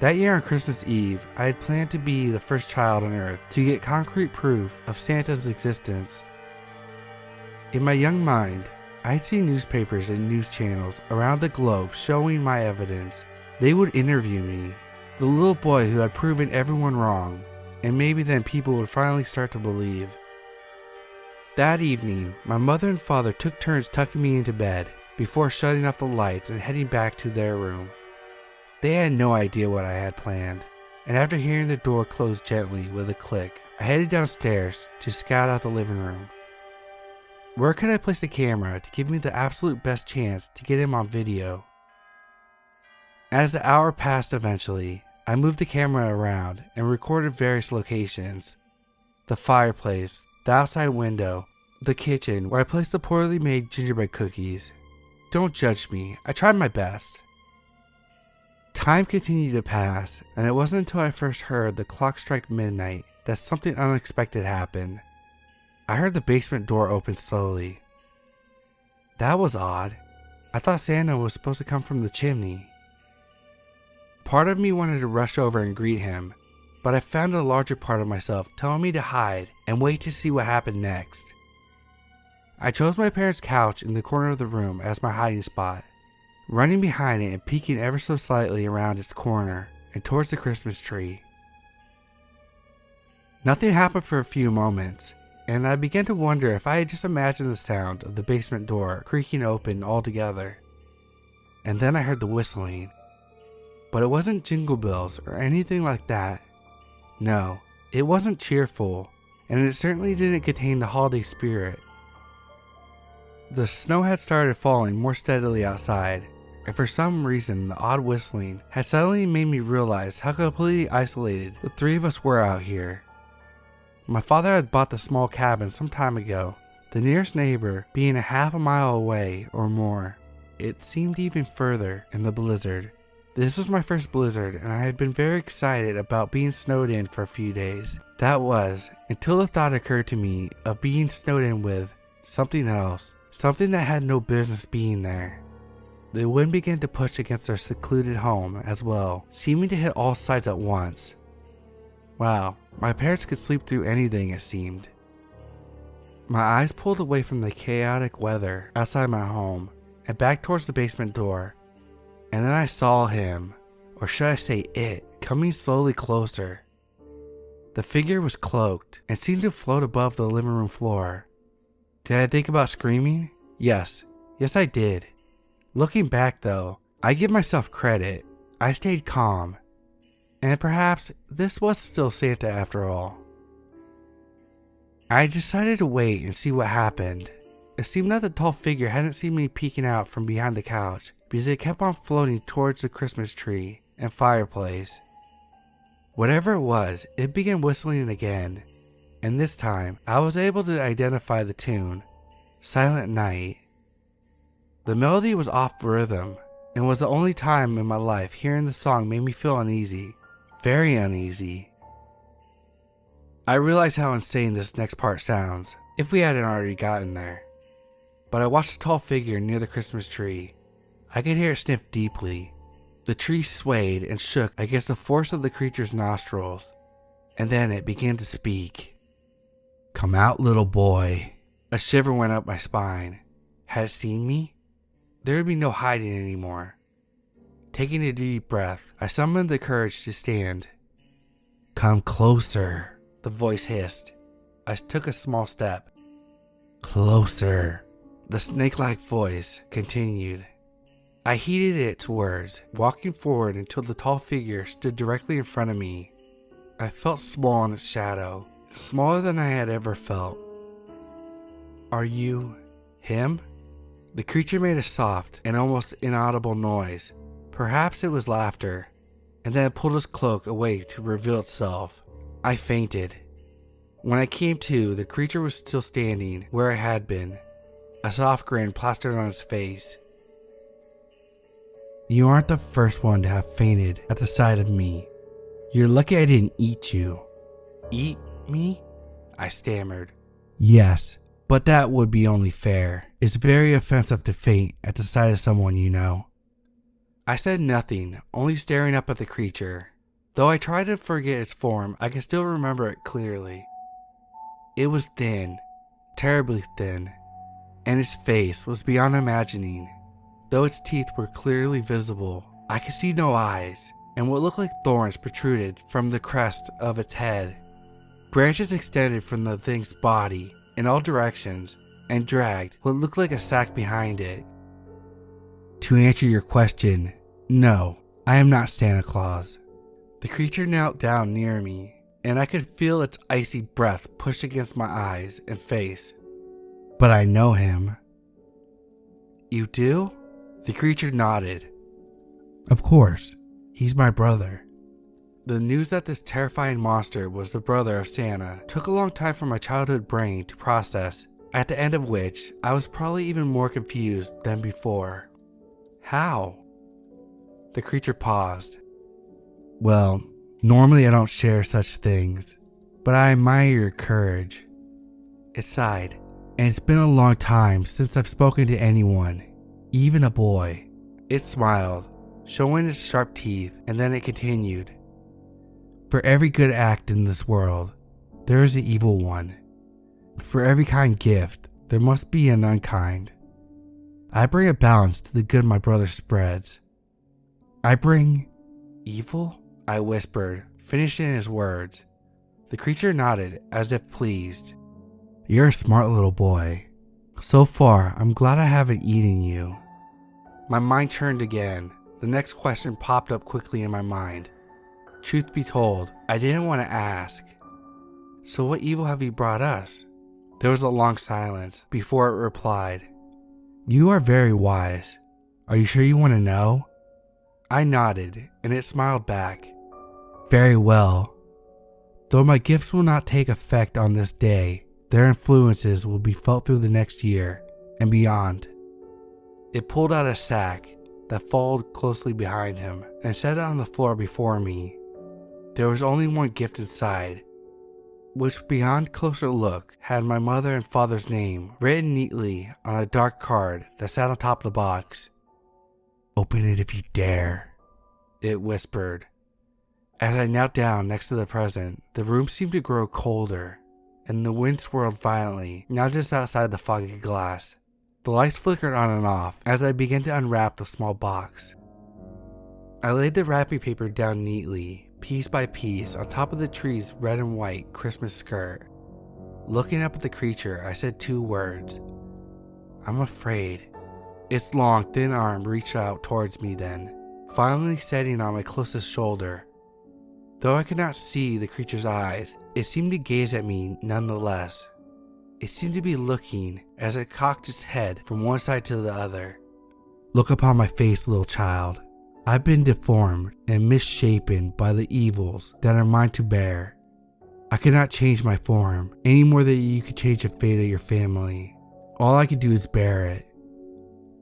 That year on Christmas Eve, I had planned to be the first child on Earth to get concrete proof of Santa's existence. In my young mind, I had seen newspapers and news channels around the globe showing my evidence. They would interview me, the little boy who had proven everyone wrong, and maybe then people would finally start to believe. That evening, my mother and father took turns tucking me into bed before shutting off the lights and heading back to their room. They had no idea what I had planned, and after hearing the door close gently with a click, I headed downstairs to scout out the living room. Where could I place the camera to give me the absolute best chance to get him on video? As the hour passed eventually, I moved the camera around and recorded various locations: the fireplace, the outside window, the kitchen where I placed the poorly made gingerbread cookies. Don't judge me, I tried my best. Time continued to pass, and it wasn't until I first heard the clock strike midnight that something unexpected happened. I heard the basement door open slowly. That was odd. I thought Santa was supposed to come from the chimney. Part of me wanted to rush over and greet him, but I found a larger part of myself telling me to hide and wait to see what happened next. I chose my parents' couch in the corner of the room as my hiding spot, running behind it and peeking ever so slightly around its corner and towards the Christmas tree. Nothing happened for a few moments, and I began to wonder if I had just imagined the sound of the basement door creaking open altogether. And then I heard the whistling. But it wasn't jingle bells or anything like that. No, it wasn't cheerful, and it certainly didn't contain the holiday spirit. The snow had started falling more steadily outside, and for some reason the odd whistling had suddenly made me realize how completely isolated the three of us were out here. My father had bought the small cabin some time ago, the nearest neighbor being a half a mile away or more. It seemed even further in the blizzard. This was my first blizzard, and I had been very excited about being snowed in for a few days. That was, until the thought occurred to me of being snowed in with something else. Something that had no business being there. The wind began to push against our secluded home as well, seeming to hit all sides at once. Wow, my parents could sleep through anything, it seemed. My eyes pulled away from the chaotic weather outside my home and back towards the basement door, and then I saw him, or should I say it, coming slowly closer. The figure was cloaked and seemed to float above the living room floor. Did I think about screaming? Yes I did. Looking back though, I give myself credit. I stayed calm. And perhaps this was still Santa after all. I decided to wait and see what happened. It seemed that the tall figure hadn't seen me peeking out from behind the couch because it kept on floating towards the Christmas tree and fireplace. Whatever it was, it began whistling again. And this time, I was able to identify the tune, Silent Night. The melody was off rhythm, and was the only time in my life hearing the song made me feel uneasy, very uneasy. I realize how insane this next part sounds, if we hadn't already gotten there. But I watched the tall figure near the Christmas tree. I could hear it sniff deeply. The tree swayed and shook against the force of the creature's nostrils, and then it began to speak. "Come out, little boy." A shiver went up my spine. Had it seen me? There would be no hiding anymore. Taking a deep breath, I summoned the courage to stand. "Come closer," the voice hissed. I took a small step. "Closer," the snake-like voice continued. I heeded its words, walking forward until the tall figure stood directly in front of me. I felt small in its shadow, smaller than I had ever felt. "Are you him?" The creature made a soft and almost inaudible noise. Perhaps it was laughter, and then it pulled its cloak away to reveal itself. I fainted. When I came to, the creature was still standing where it had been, a soft grin plastered on its face. "You aren't the first one to have fainted at the sight of me. You're lucky I didn't eat you." "Eat me?" I stammered. "Yes, but that would be only fair. It's very offensive to faint at the sight of someone you know." I said nothing, only staring up at the creature. Though I tried to forget its form, I can still remember it clearly. It was thin, terribly thin, and its face was beyond imagining. Though its teeth were clearly visible, I could see no eyes, and what looked like thorns protruded from the crest of its head. Branches extended from the thing's body in all directions and dragged what looked like a sack behind it. To answer your question, no, I am not Santa Claus. The creature knelt down near me, and I could feel its icy breath push against my eyes and face. But I know him. "You do?" The creature nodded. "Of course, he's my brother." The news that this terrifying monster was the brother of Santa took a long time for my childhood brain to process, at the end of which I was probably even more confused than before. How? The creature paused. Well, normally I don't share such things, but I admire your courage. It sighed, and it's been a long time since I've spoken to anyone, even a boy. It smiled, showing its sharp teeth, and then it continued. For every good act in this world, there is an evil one. For every kind gift, there must be an unkind. I bring a balance to the good my brother spreads. I bring evil? I whispered, finishing his words. The creature nodded as if pleased. You're a smart little boy. So far, I'm glad I haven't eaten you. My mind turned again. The next question popped up quickly in my mind. Truth be told, I didn't want to ask. So what evil have you brought us? There was a long silence before it replied. You are very wise. Are you sure you want to know? I nodded, and it smiled back. Very well. Though my gifts will not take effect on this day, their influences will be felt through the next year and beyond. It pulled out a sack that followed closely behind him and set it on the floor before me. There was only one gift inside, which beyond closer look had my mother and father's name written neatly on a dark card that sat on top of the box. Open it if you dare, it whispered. As I knelt down next to the present, the room seemed to grow colder, and the wind swirled violently, now just outside the foggy glass. The lights flickered on and off as I began to unwrap the small box. I laid the wrapping paper down neatly, piece by piece, on top of the tree's red and white Christmas skirt. Looking up at the creature, I said 2 words. I'm afraid. Its long, thin arm reached out towards me then, finally setting on my closest shoulder. Though I could not see the creature's eyes, it seemed to gaze at me nonetheless. It seemed to be looking as it cocked its head from one side to the other. Look upon my face, little child. I've been deformed and misshapen by the evils that are mine to bear. I cannot change my form any more than you could change the fate of your family. All I could do is bear it.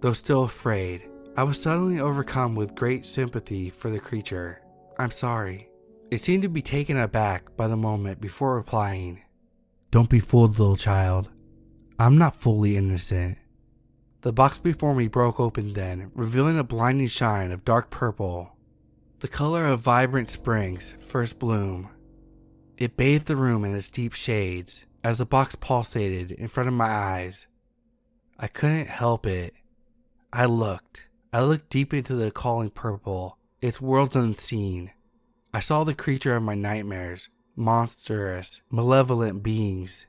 Though still afraid, I was suddenly overcome with great sympathy for the creature. I'm sorry. It seemed to be taken aback by the moment before replying. Don't be fooled, little child. I'm not fully innocent. The box before me broke open then, revealing a blinding shine of dark purple, the color of vibrant spring's first bloom. It bathed the room in its deep shades as the box pulsated in front of my eyes. I couldn't help it. I looked deep into the calling purple, its worlds unseen. I saw the creature of my nightmares, monstrous, malevolent beings,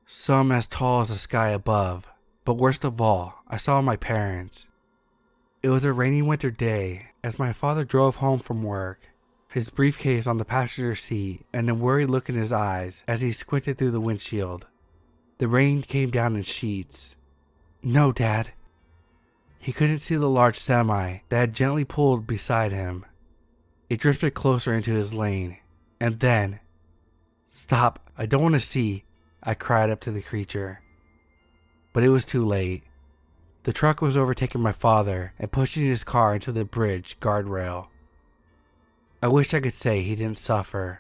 some as tall as the sky above, but worst of all, I saw my parents. It was a rainy winter day as my father drove home from work, his briefcase on the passenger seat and a worried look in his eyes as he squinted through the windshield. The rain came down in sheets. No, Dad. He couldn't see the large semi that had gently pulled beside him. It drifted closer into his lane, and then... Stop, I don't want to see, I cried up to the creature. But it was too late. The truck was overtaking my father and pushing his car into the bridge guardrail. I wish I could say he didn't suffer.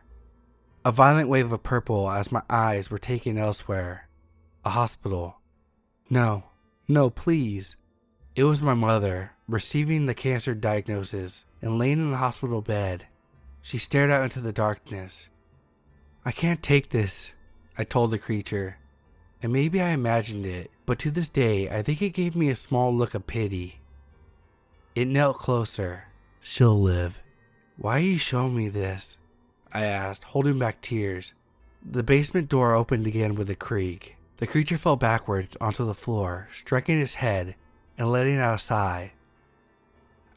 A violent wave of purple as my eyes were taken elsewhere. A hospital. No, please. It was my mother, receiving the cancer diagnosis and laying in the hospital bed. She stared out into the darkness. I can't take this, I told the creature. And maybe I imagined it, but to this day I think it gave me a small look of pity. It knelt closer. She'll live. Why are you showing me this? I asked, holding back tears. The basement door opened again with a creak. The creature fell backwards onto the floor, striking its head and letting out a sigh.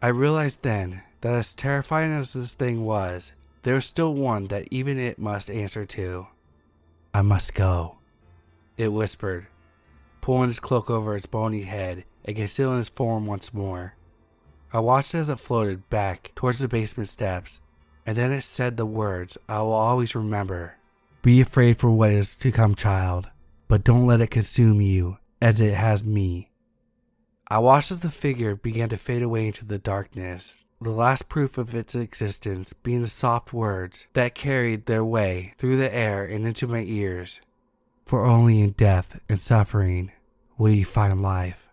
I realized then that as terrifying as this thing was, there was still one that even it must answer to. I must go, it whispered, pulling its cloak over its bony head and concealing its form once more. I watched as it floated back towards the basement steps, and then it said the words I will always remember. Be afraid for what is to come, child, but don't let it consume you as it has me. I watched as the figure began to fade away into the darkness, the last proof of its existence being the soft words that carried their way through the air and into my ears. For only in death and suffering will you find life.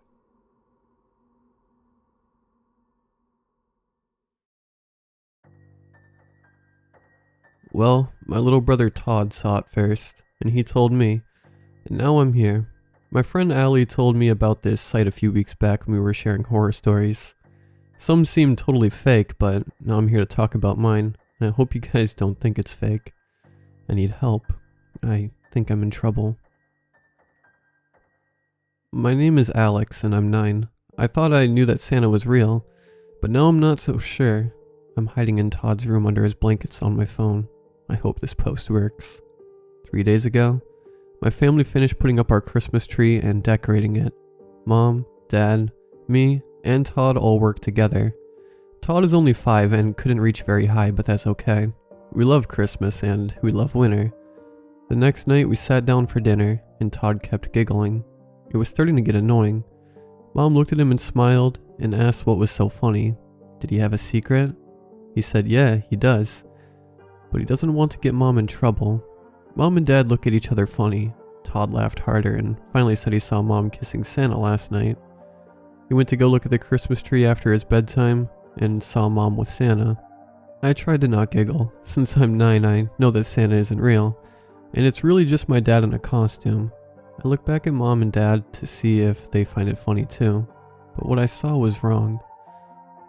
Well, my little brother Todd saw it first, and he told me, and now I'm here. My friend Allie told me about this site a few weeks back when we were sharing horror stories. Some seemed totally fake, but now I'm here to talk about mine, and I hope you guys don't think it's fake. I need help. I think I'm in trouble. My name is Alex, and I'm 9. I thought I knew that Santa was real, but now I'm not so sure. I'm hiding in Todd's room under his blankets on my phone. I hope this post works. 3 days ago, my family finished putting up our Christmas tree and decorating it. Mom, Dad, me, and Todd all worked together. Todd is only 5 and couldn't reach very high, but that's okay. We love Christmas and we love winter. The next night we sat down for dinner and Todd kept giggling. It was starting to get annoying. Mom looked at him and smiled and asked what was so funny. Did he have a secret? He said yeah, he does. But he doesn't want to get Mom in trouble. Mom and Dad look at each other funny. Todd laughed harder and finally said he saw Mom kissing Santa last night. He went to go look at the Christmas tree after his bedtime and saw Mom with Santa. I tried to not giggle. Since I'm 9, I know that Santa isn't real, and it's really just my dad in a costume. I look back at Mom and Dad to see if they find it funny too, but what I saw was wrong.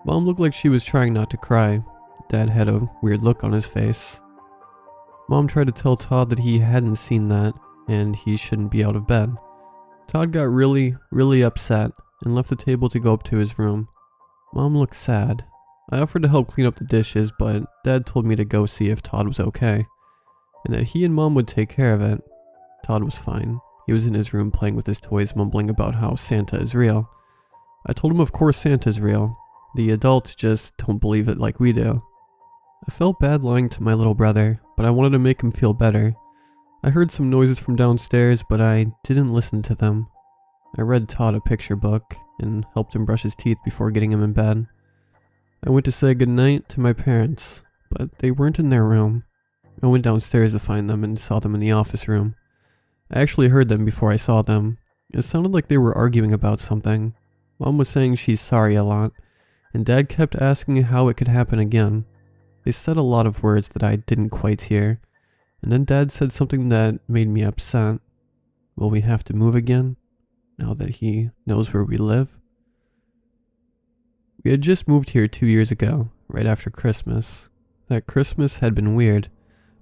Mom looked like she was trying not to cry. Dad had a weird look on his face. Mom tried to tell Todd that he hadn't seen that, and he shouldn't be out of bed. Todd got really upset and left the table to go up to his room. Mom looked sad. I offered to help clean up the dishes, but Dad told me to go see if Todd was okay, and that he and Mom would take care of it. Todd was fine. He was in his room playing with his toys, mumbling about how Santa is real. I told him of course Santa's real. The adults just don't believe it like we do. I felt bad lying to my little brother, but I wanted to make him feel better. I heard some noises from downstairs, but I didn't listen to them. I read Todd a picture book and helped him brush his teeth before getting him in bed. I went to say goodnight to my parents, but they weren't in their room. I went downstairs to find them and saw them in the office room. I actually heard them before I saw them. It sounded like they were arguing about something. Mom was saying she's sorry a lot, and Dad kept asking how it could happen again. They said a lot of words that I didn't quite hear, and then Dad said something that made me upset. Will we have to move again, now that he knows where we live? We had just moved here 2 years ago, right after Christmas. That Christmas had been weird.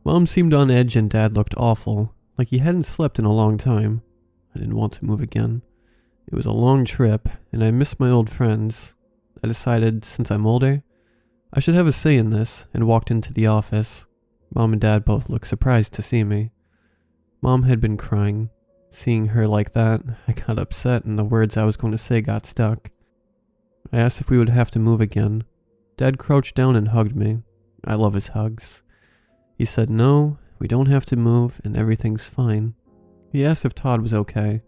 Mom seemed on edge and Dad looked awful, like he hadn't slept in a long time. I didn't want to move again. It was a long trip, and I missed my old friends. I decided, since I'm older, I should have a say in this, and walked into the office. Mom and Dad both looked surprised to see me. Mom had been crying. Seeing her like that, I got upset and the words I was going to say got stuck. I asked if we would have to move again. Dad crouched down and hugged me. I love his hugs. He said no, we don't have to move and everything's fine. He asked if Todd was okay,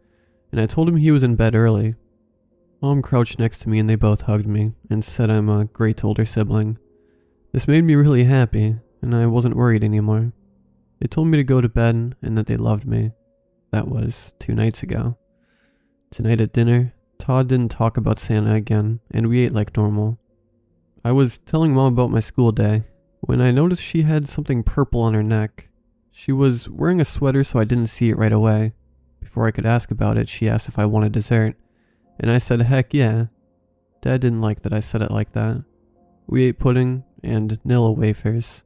and I told him he was in bed early. Mom crouched next to me and they both hugged me and said I'm a great older sibling. This made me really happy, and I wasn't worried anymore. They told me to go to bed and that they loved me. That was 2 nights ago. Tonight at dinner, Todd didn't talk about Santa again, and we ate like normal. I was telling Mom about my school day when I noticed she had something purple on her neck. She was wearing a sweater, so I didn't see it right away. Before I could ask about it, she asked if I wanted dessert, and I said heck yeah. Dad didn't like that I said it like that. We ate pudding and Nilla wafers.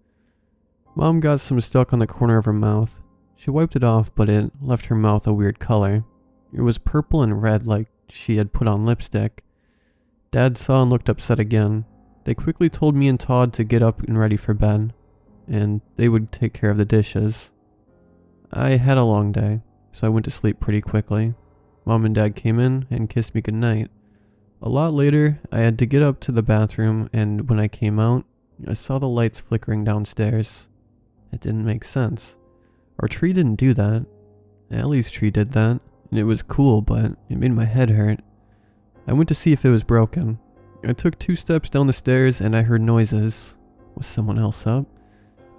Mom got some stuck on the corner of her mouth. She wiped it off, but it left her mouth a weird color. It was purple and red like she had put on lipstick. Dad saw and looked upset again. They quickly told me and Todd to get up and ready for bed, and they would take care of the dishes. I had a long day, so I went to sleep pretty quickly. Mom and Dad came in and kissed me goodnight. A lot later, I had to get up to the bathroom, and when I came out, I saw the lights flickering downstairs. It didn't make sense. Our tree didn't do that. Allie's tree did that, and it was cool, but it made my head hurt. I went to see if it was broken. I took 2 steps down the stairs and I heard noises. Was someone else up?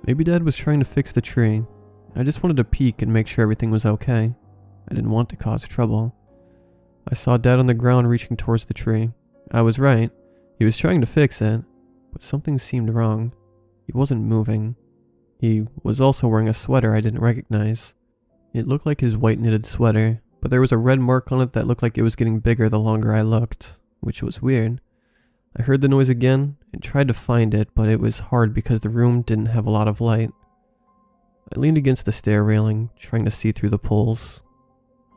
Maybe Dad was trying to fix the tree. I just wanted to peek and make sure everything was okay. I didn't want to cause trouble. I saw Dad on the ground reaching towards the tree. I was right. He was trying to fix it, but something seemed wrong. He wasn't moving. He was also wearing a sweater I didn't recognize. It looked like his white knitted sweater, but there was a red mark on it that looked like it was getting bigger the longer I looked, which was weird. I heard the noise again and tried to find it, but it was hard because the room didn't have a lot of light. I leaned against the stair railing, trying to see through the poles.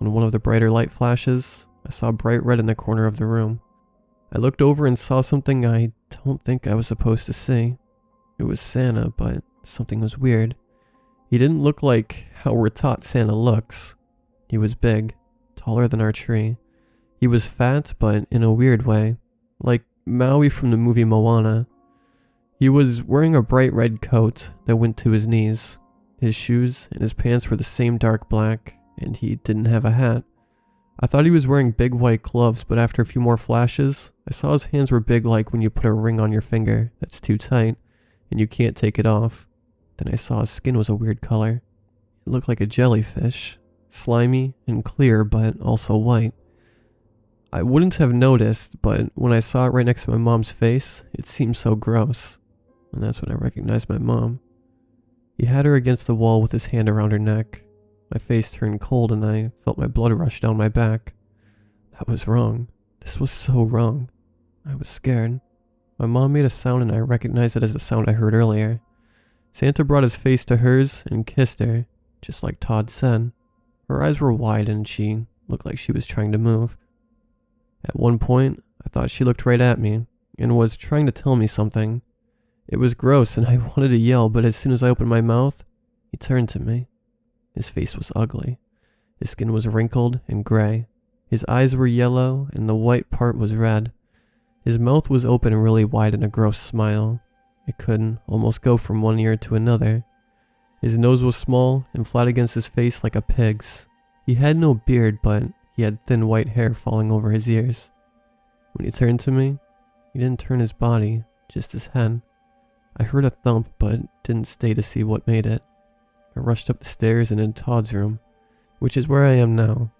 On one of the brighter light flashes, I saw bright red in the corner of the room. I looked over and saw something I don't think I was supposed to see. It was Santa, but something was weird. He didn't look like how we're taught Santa looks. He was big, taller than our tree. He was fat, but in a weird way, like Maui from the movie Moana. He was wearing a bright red coat that went to his knees. His shoes and his pants were the same dark black, and he didn't have a hat. I thought he was wearing big white gloves, but after a few more flashes, I saw his hands were big like when you put a ring on your finger that's too tight, and you can't take it off. Then I saw his skin was a weird color. It looked like a jellyfish, slimy and clear, but also white. I wouldn't have noticed, but when I saw it right next to my mom's face, it seemed so gross. And that's when I recognized my mom. He had her against the wall with his hand around her neck. My face turned cold and I felt my blood rush down my back. That was wrong. This was so wrong. I was scared. My mom made a sound and I recognized it as the sound I heard earlier. Santa brought his face to hers and kissed her, just like Todd said. Her eyes were wide and she looked like she was trying to move. At one point, I thought she looked right at me and was trying to tell me something. It was gross and I wanted to yell, but as soon as I opened my mouth, he turned to me. His face was ugly. His skin was wrinkled and gray. His eyes were yellow and the white part was red. His mouth was open and really wide in a gross smile. It could almost go from one ear to another. His nose was small and flat against his face like a pig's. He had no beard, but he had thin white hair falling over his ears. When he turned to me, he didn't turn his body, just his head. I heard a thump, but didn't stay to see what made it. I rushed up the stairs and into Todd's room, which is where I am now.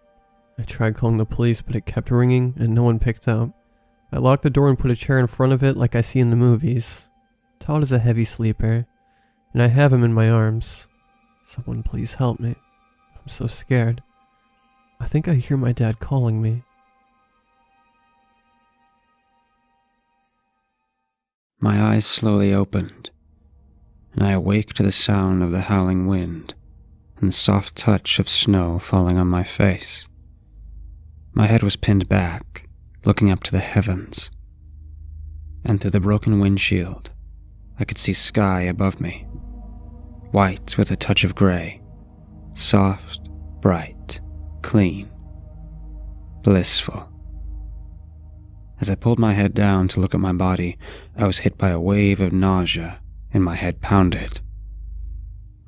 I tried calling the police, but it kept ringing and no one picked up. I locked the door and put a chair in front of it like I see in the movies. Todd is a heavy sleeper, and I have him in my arms. Someone please help me. I'm so scared. I think I hear my dad calling me. My eyes slowly opened, and I awake to the sound of the howling wind and the soft touch of snow falling on my face. My head was pinned back, looking up to the heavens, and through the broken windshield, I could see sky above me, white with a touch of gray, soft, bright, clean, blissful. As I pulled my head down to look at my body, I was hit by a wave of nausea and my head pounded.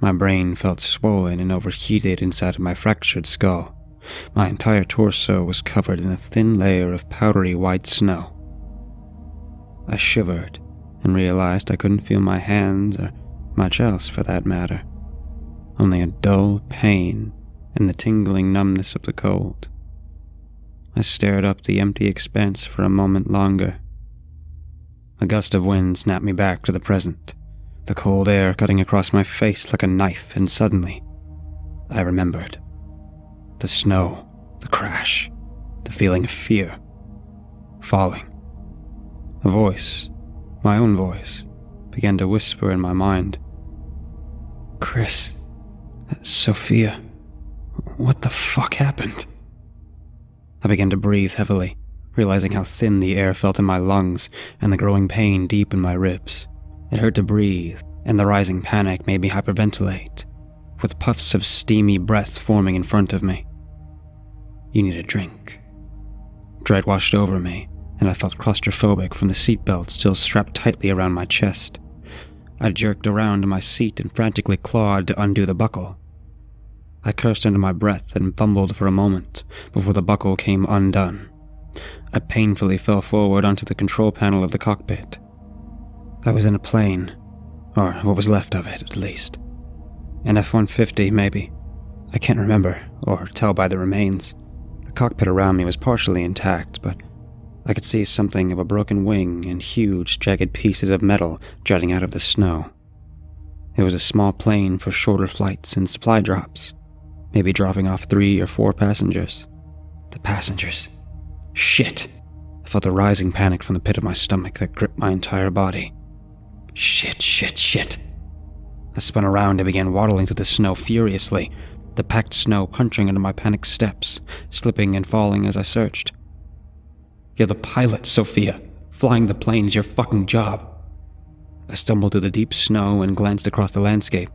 My brain felt swollen and overheated inside of my fractured skull. My entire torso was covered in a thin layer of powdery white snow. I shivered and realized I couldn't feel my hands or much else for that matter. Only a dull pain and the tingling numbness of the cold. I stared up the empty expanse for a moment longer. A gust of wind snapped me back to the present, the cold air cutting across my face like a knife, and suddenly, I remembered. The snow, the crash, the feeling of fear. Falling. A voice, my own voice, began to whisper in my mind. Chris, Sophia, what the fuck happened? I began to breathe heavily, realizing how thin the air felt in my lungs and the growing pain deep in my ribs. It hurt to breathe, and the rising panic made me hyperventilate, with puffs of steamy breath forming in front of me. You need a drink. Dread washed over me, and I felt claustrophobic from the seatbelt still strapped tightly around my chest. I jerked around in my seat and frantically clawed to undo the buckle. I cursed under my breath and fumbled for a moment before the buckle came undone. I painfully fell forward onto the control panel of the cockpit. I was in a plane, or what was left of it, at least. An F-150, maybe. I can't remember, or tell by the remains. The cockpit around me was partially intact, but I could see something of a broken wing and huge, jagged pieces of metal jutting out of the snow. It was a small plane for shorter flights and supply drops, maybe dropping off 3 or 4 passengers. The passengers. Shit! I felt a rising panic from the pit of my stomach that gripped my entire body. Shit. I spun around and began waddling through the snow furiously, the packed snow crunching under my panicked steps, slipping and falling as I searched. You're the pilot, Sophia. Flying the plane's your fucking job. I stumbled through the deep snow and glanced across the landscape.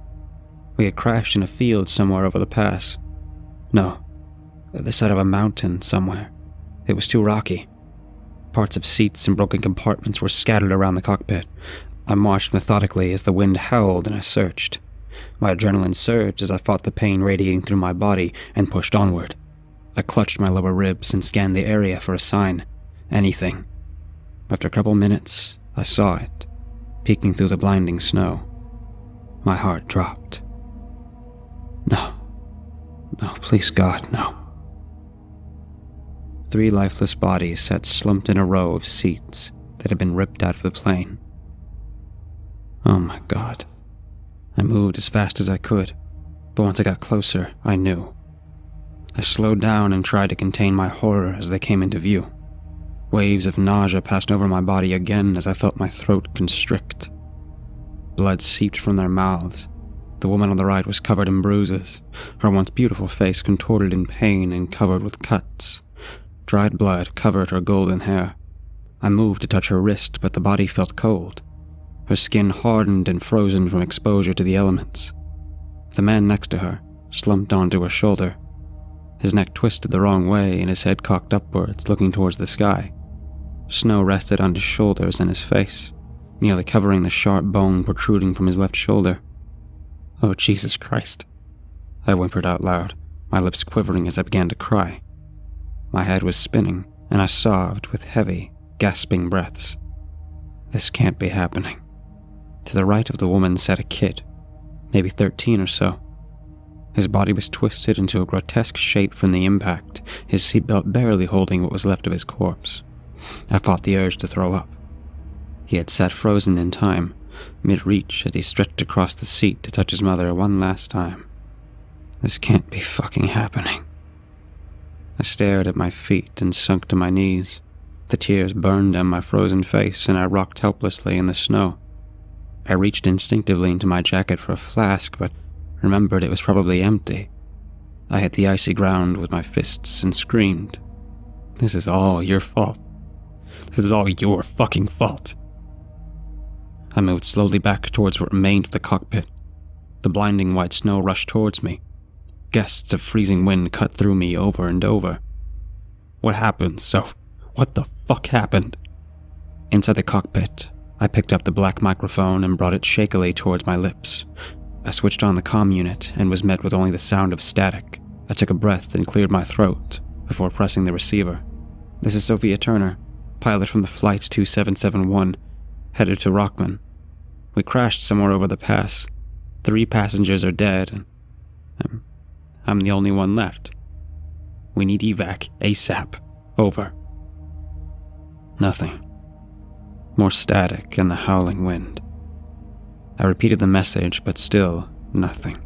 We had crashed in a field somewhere over the pass. No, the side of a mountain somewhere. It was too rocky. Parts of seats and broken compartments were scattered around the cockpit. I marched methodically as the wind howled and I searched. My adrenaline surged as I fought the pain radiating through my body and pushed onward. I clutched my lower ribs and scanned the area for a sign. Anything. After a couple minutes, I saw it, peeking through the blinding snow. My heart dropped. No, please God, no. 3 lifeless bodies sat slumped in a row of seats that had been ripped out of the plane. Oh my God. I moved as fast as I could, but once I got closer, I knew. I slowed down and tried to contain my horror as they came into view. Waves of nausea passed over my body again as I felt my throat constrict. Blood seeped from their mouths. The woman on the right was covered in bruises, her once beautiful face contorted in pain and covered with cuts. Dried blood covered her golden hair. I moved to touch her wrist, but the body felt cold. Her skin hardened and frozen from exposure to the elements. The man next to her slumped onto her shoulder. His neck twisted the wrong way and his head cocked upwards, looking towards the sky. Snow rested on his shoulders and his face, nearly covering the sharp bone protruding from his left shoulder. Oh, Jesus Christ. I whimpered out loud, my lips quivering as I began to cry. My head was spinning, and I sobbed with heavy, gasping breaths. This can't be happening. To the right of the woman sat a kid, maybe 13 or so. His body was twisted into a grotesque shape from the impact, his seatbelt barely holding what was left of his corpse. I fought the urge to throw up. He had sat frozen in time, mid-reach as he stretched across the seat to touch his mother one last time. This can't be fucking happening. I stared at my feet and sunk to my knees. The tears burned down my frozen face and I rocked helplessly in the snow. I reached instinctively into my jacket for a flask, but remembered it was probably empty. I hit the icy ground with my fists and screamed, "This is all your fault. This is all your fucking fault." I moved slowly back towards what remained of the cockpit. The blinding white snow rushed towards me. Gusts of freezing wind cut through me over and over. What happened, Soph? What the fuck happened? Inside the cockpit, I picked up the black microphone and brought it shakily towards my lips. I switched on the comm unit and was met with only the sound of static. I took a breath and cleared my throat before pressing the receiver. "This is Sophia Turner, pilot from the Flight 2771, headed to Rockman. We crashed somewhere over the pass. 3 passengers are dead, and I'm the only one left. We need evac ASAP. Over." Nothing. More static and the howling wind. I repeated the message, but still nothing.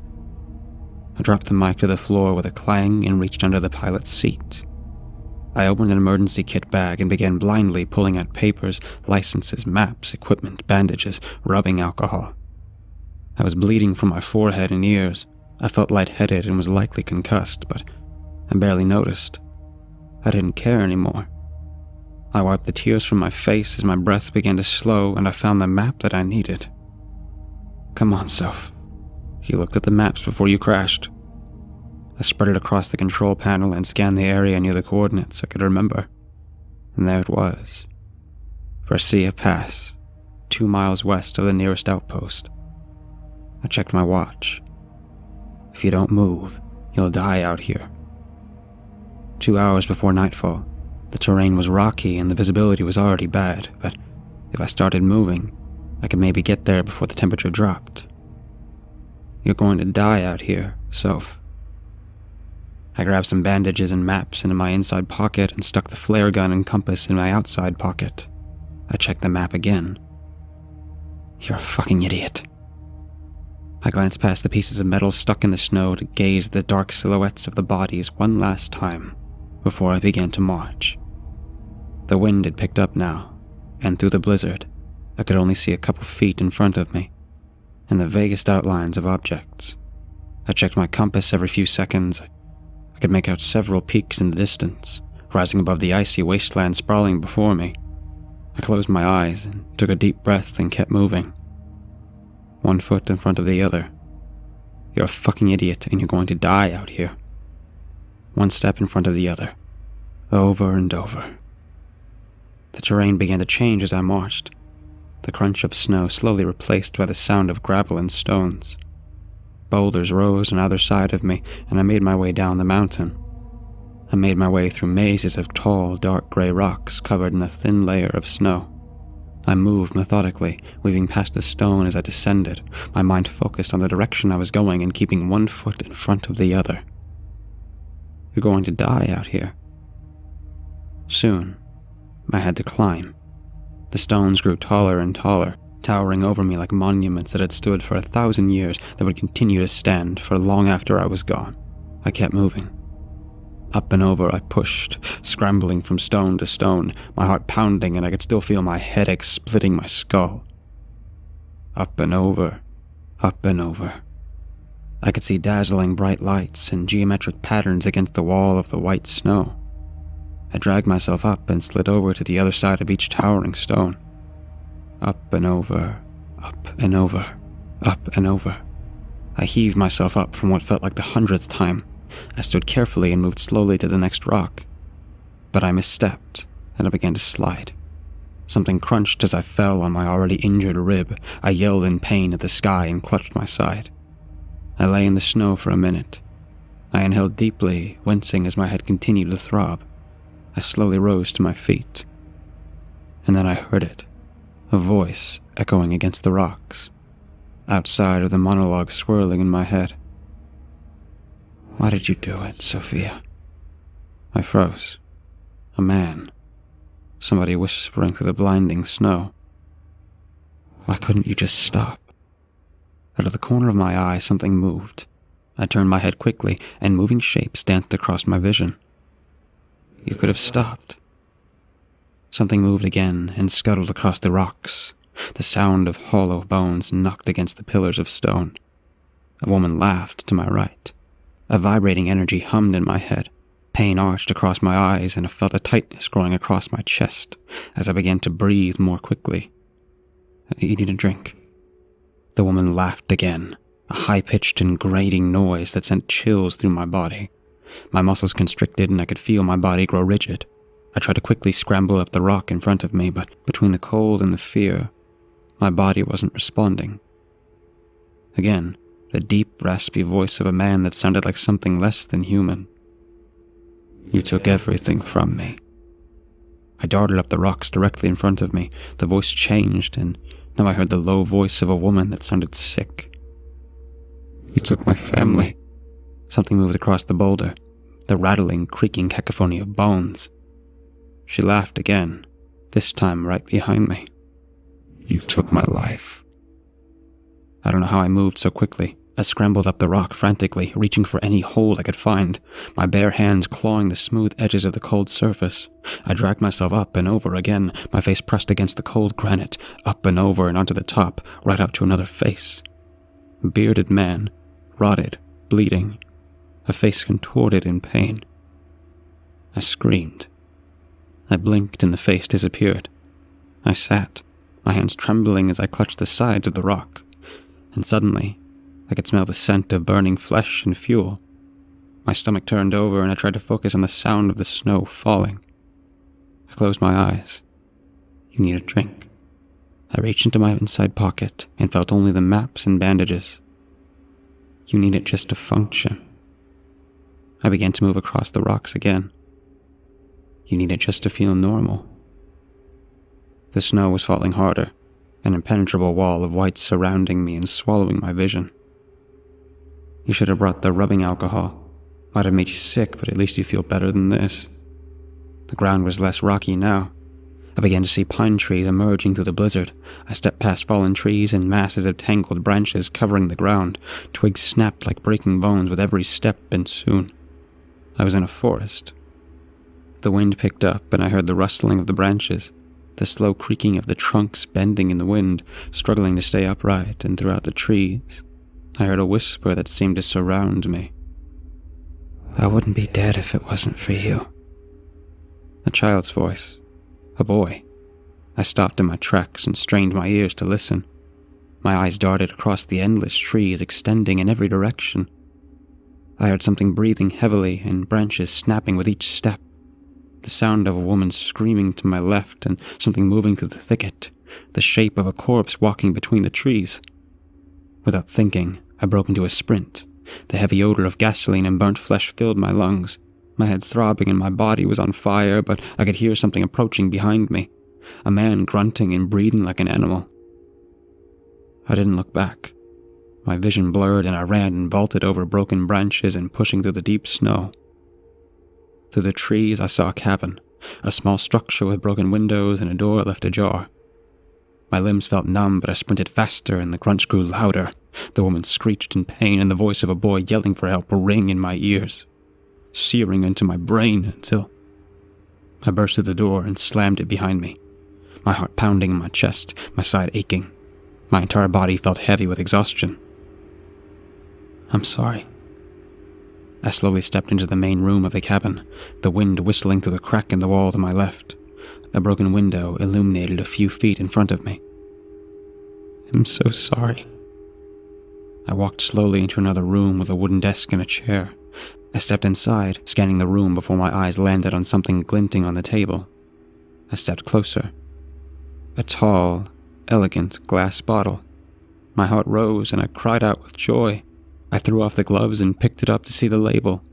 I dropped the mic to the floor with a clang and reached under the pilot's seat. I opened an emergency kit bag and began blindly pulling out papers, licenses, maps, equipment, bandages, rubbing alcohol. I was bleeding from my forehead and ears. I felt lightheaded and was likely concussed, but I barely noticed. I didn't care anymore. I wiped the tears from my face as my breath began to slow and I found the map that I needed. "Come on, Soph. You looked at the maps before you crashed." I spread it across the control panel and scanned the area near the coordinates I could remember. And there it was. Garcia Pass, 2 miles west of the nearest outpost. I checked my watch. If you don't move, you'll die out here. 2 hours before nightfall, the terrain was rocky and the visibility was already bad, but if I started moving, I could maybe get there before the temperature dropped. You're going to die out here, Soph. I grabbed some bandages and maps into my inside pocket and stuck the flare gun and compass in my outside pocket. I checked the map again. You're a fucking idiot. I glanced past the pieces of metal stuck in the snow to gaze at the dark silhouettes of the bodies one last time before I began to march. The wind had picked up now, and through the blizzard, I could only see a couple feet in front of me, and the vaguest outlines of objects. I checked my compass every few seconds. I could make out several peaks in the distance, rising above the icy wasteland sprawling before me. I closed my eyes and took a deep breath and kept moving. 1 foot in front of the other. You're a fucking idiot and you're going to die out here. 1 step in front of the other. Over and over. The terrain began to change as I marched. The crunch of snow slowly replaced by the sound of gravel and stones. Boulders rose on either side of me, and I made my way down the mountain. I made my way through mazes of tall, dark gray rocks covered in a thin layer of snow. I moved methodically, weaving past the stone as I descended, my mind focused on the direction I was going and keeping 1 foot in front of the other. You're going to die out here. Soon, I had to climb. The stones grew taller and taller, towering over me like monuments that had stood for 1,000 years that would continue to stand for long after I was gone. I kept moving. Up and over I pushed, scrambling from stone to stone, my heart pounding and I could still feel my headache splitting my skull. Up and over, up and over. I could see dazzling bright lights and geometric patterns against the wall of the white snow. I dragged myself up and slid over to the other side of each towering stone. Up and over, up and over, up and over. I heaved myself up from what felt like the 100th time. I stood carefully and moved slowly to the next rock. But I misstepped, and I began to slide. Something crunched as I fell on my already injured rib. I yelled in pain at the sky and clutched my side. I lay in the snow for a minute. I inhaled deeply, wincing as my head continued to throb. I slowly rose to my feet. And then I heard it. A voice echoing against the rocks. Outside of the monologue swirling in my head. Why did you do it, Sophia? I froze. A man. Somebody whispering through the blinding snow. Why couldn't you just stop? Out of the corner of my eye, something moved. I turned my head quickly, and moving shapes danced across my vision. You could have stopped. Something moved again and scuttled across the rocks. The sound of hollow bones knocked against the pillars of stone. A woman laughed to my right. A vibrating energy hummed in my head. Pain arched across my eyes, and I felt a tightness growing across my chest as I began to breathe more quickly. You need a drink. The woman laughed again, a high-pitched and grating noise that sent chills through my body. My muscles constricted, and I could feel my body grow rigid. I tried to quickly scramble up the rock in front of me, but between the cold and the fear, my body wasn't responding. Again, the deep, raspy voice of a man that sounded like something less than human. You took everything from me. I darted up the rocks directly in front of me. The voice changed, and now I heard the low voice of a woman that sounded sick. You took my family. Something moved across the boulder, the rattling, creaking cacophony of bones. She laughed again, this time right behind me. You took my life. I don't know how I moved so quickly. I scrambled up the rock frantically, reaching for any hold I could find, my bare hands clawing the smooth edges of the cold surface. I dragged myself up and over again, my face pressed against the cold granite, up and over and onto the top, right up to another face. A bearded man, rotted, bleeding, a face contorted in pain. I screamed. I blinked and the face disappeared. I sat, my hands trembling as I clutched the sides of the rock, and suddenly, I could smell the scent of burning flesh and fuel. My stomach turned over and I tried to focus on the sound of the snow falling. I closed my eyes. You need a drink. I reached into my inside pocket and felt only the maps and bandages. You need it just to function. I began to move across the rocks again. You need it just to feel normal. The snow was falling harder, an impenetrable wall of white surrounding me and swallowing my vision. You should have brought the rubbing alcohol. Might have made you sick, but at least you feel better than this. The ground was less rocky now. I began to see pine trees emerging through the blizzard. I stepped past fallen trees and masses of tangled branches covering the ground. Twigs snapped like breaking bones with every step, and soon I was in a forest. The wind picked up and I heard the rustling of the branches, the slow creaking of the trunks bending in the wind, struggling to stay upright, and throughout the trees, I heard a whisper that seemed to surround me. I wouldn't be dead if it wasn't for you. A child's voice. A boy. I stopped in my tracks and strained my ears to listen. My eyes darted across the endless trees extending in every direction. I heard something breathing heavily and branches snapping with each step. The sound of a woman screaming to my left and something moving through the thicket, the shape of a corpse walking between the trees. Without thinking, I broke into a sprint. The heavy odor of gasoline and burnt flesh filled my lungs. My head throbbing and my body was on fire, but I could hear something approaching behind me. A man grunting and breathing like an animal. I didn't look back. My vision blurred and I ran and vaulted over broken branches and pushing through the deep snow. Through the trees I saw a cabin, a small structure with broken windows and a door left ajar. My limbs felt numb, but I sprinted faster and the grunts grew louder. The woman screeched in pain and the voice of a boy yelling for help rang in my ears, searing into my brain until I burst through the door and slammed it behind me, my heart pounding in my chest, my side aching. My entire body felt heavy with exhaustion. I'm sorry. I slowly stepped into the main room of the cabin, the wind whistling through the crack in the wall to my left. A broken window illuminated a few feet in front of me. I'm so sorry. I walked slowly into another room with a wooden desk and a chair. I stepped inside, scanning the room before my eyes landed on something glinting on the table. I stepped closer. A tall, elegant glass bottle. My heart rose and I cried out with joy. I threw off the gloves and picked it up to see the label.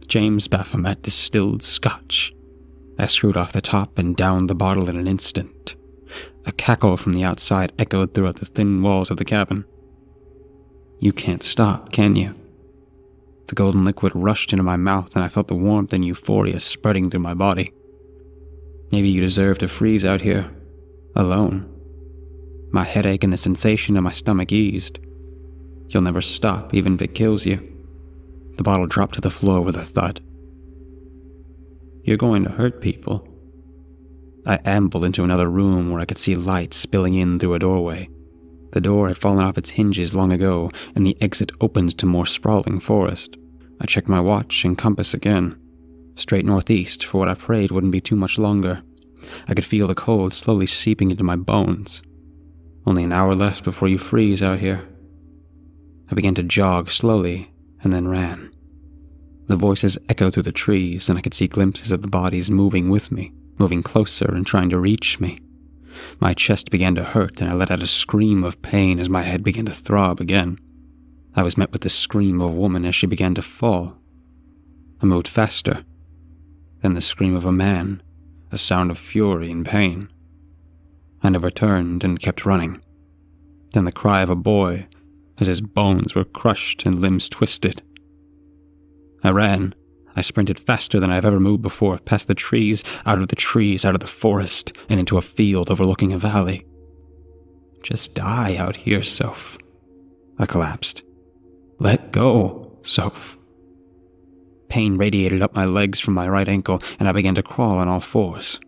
James Baphomet Distilled Scotch. I screwed off the top and downed the bottle in an instant. A cackle from the outside echoed throughout the thin walls of the cabin. You can't stop, can you? The golden liquid rushed into my mouth and I felt the warmth and euphoria spreading through my body. Maybe you deserve to freeze out here, alone. My headache and the sensation in my stomach eased. You'll never stop, even if it kills you. The bottle dropped to the floor with a thud. You're going to hurt people. I ambled into another room where I could see light spilling in through a doorway. The door had fallen off its hinges long ago, and the exit opened to more sprawling forest. I checked my watch and compass again. Straight northeast for what I prayed wouldn't be too much longer. I could feel the cold slowly seeping into my bones. Only an hour left before you freeze out here. I began to jog slowly, and then ran. The voices echoed through the trees, and I could see glimpses of the bodies moving with me, moving closer and trying to reach me. My chest began to hurt, and I let out a scream of pain as my head began to throb again. I was met with the scream of a woman as she began to fall. I moved faster. Then the scream of a man, a sound of fury and pain. I never turned and kept running. Then the cry of a boy, as his bones were crushed and limbs twisted. I ran. I sprinted faster than I've ever moved before, past the trees, out of the forest, and into a field overlooking a valley. Just die out here, Soph. I collapsed. Let go, Soph. Pain radiated up my legs from my right ankle, and I began to crawl on all fours.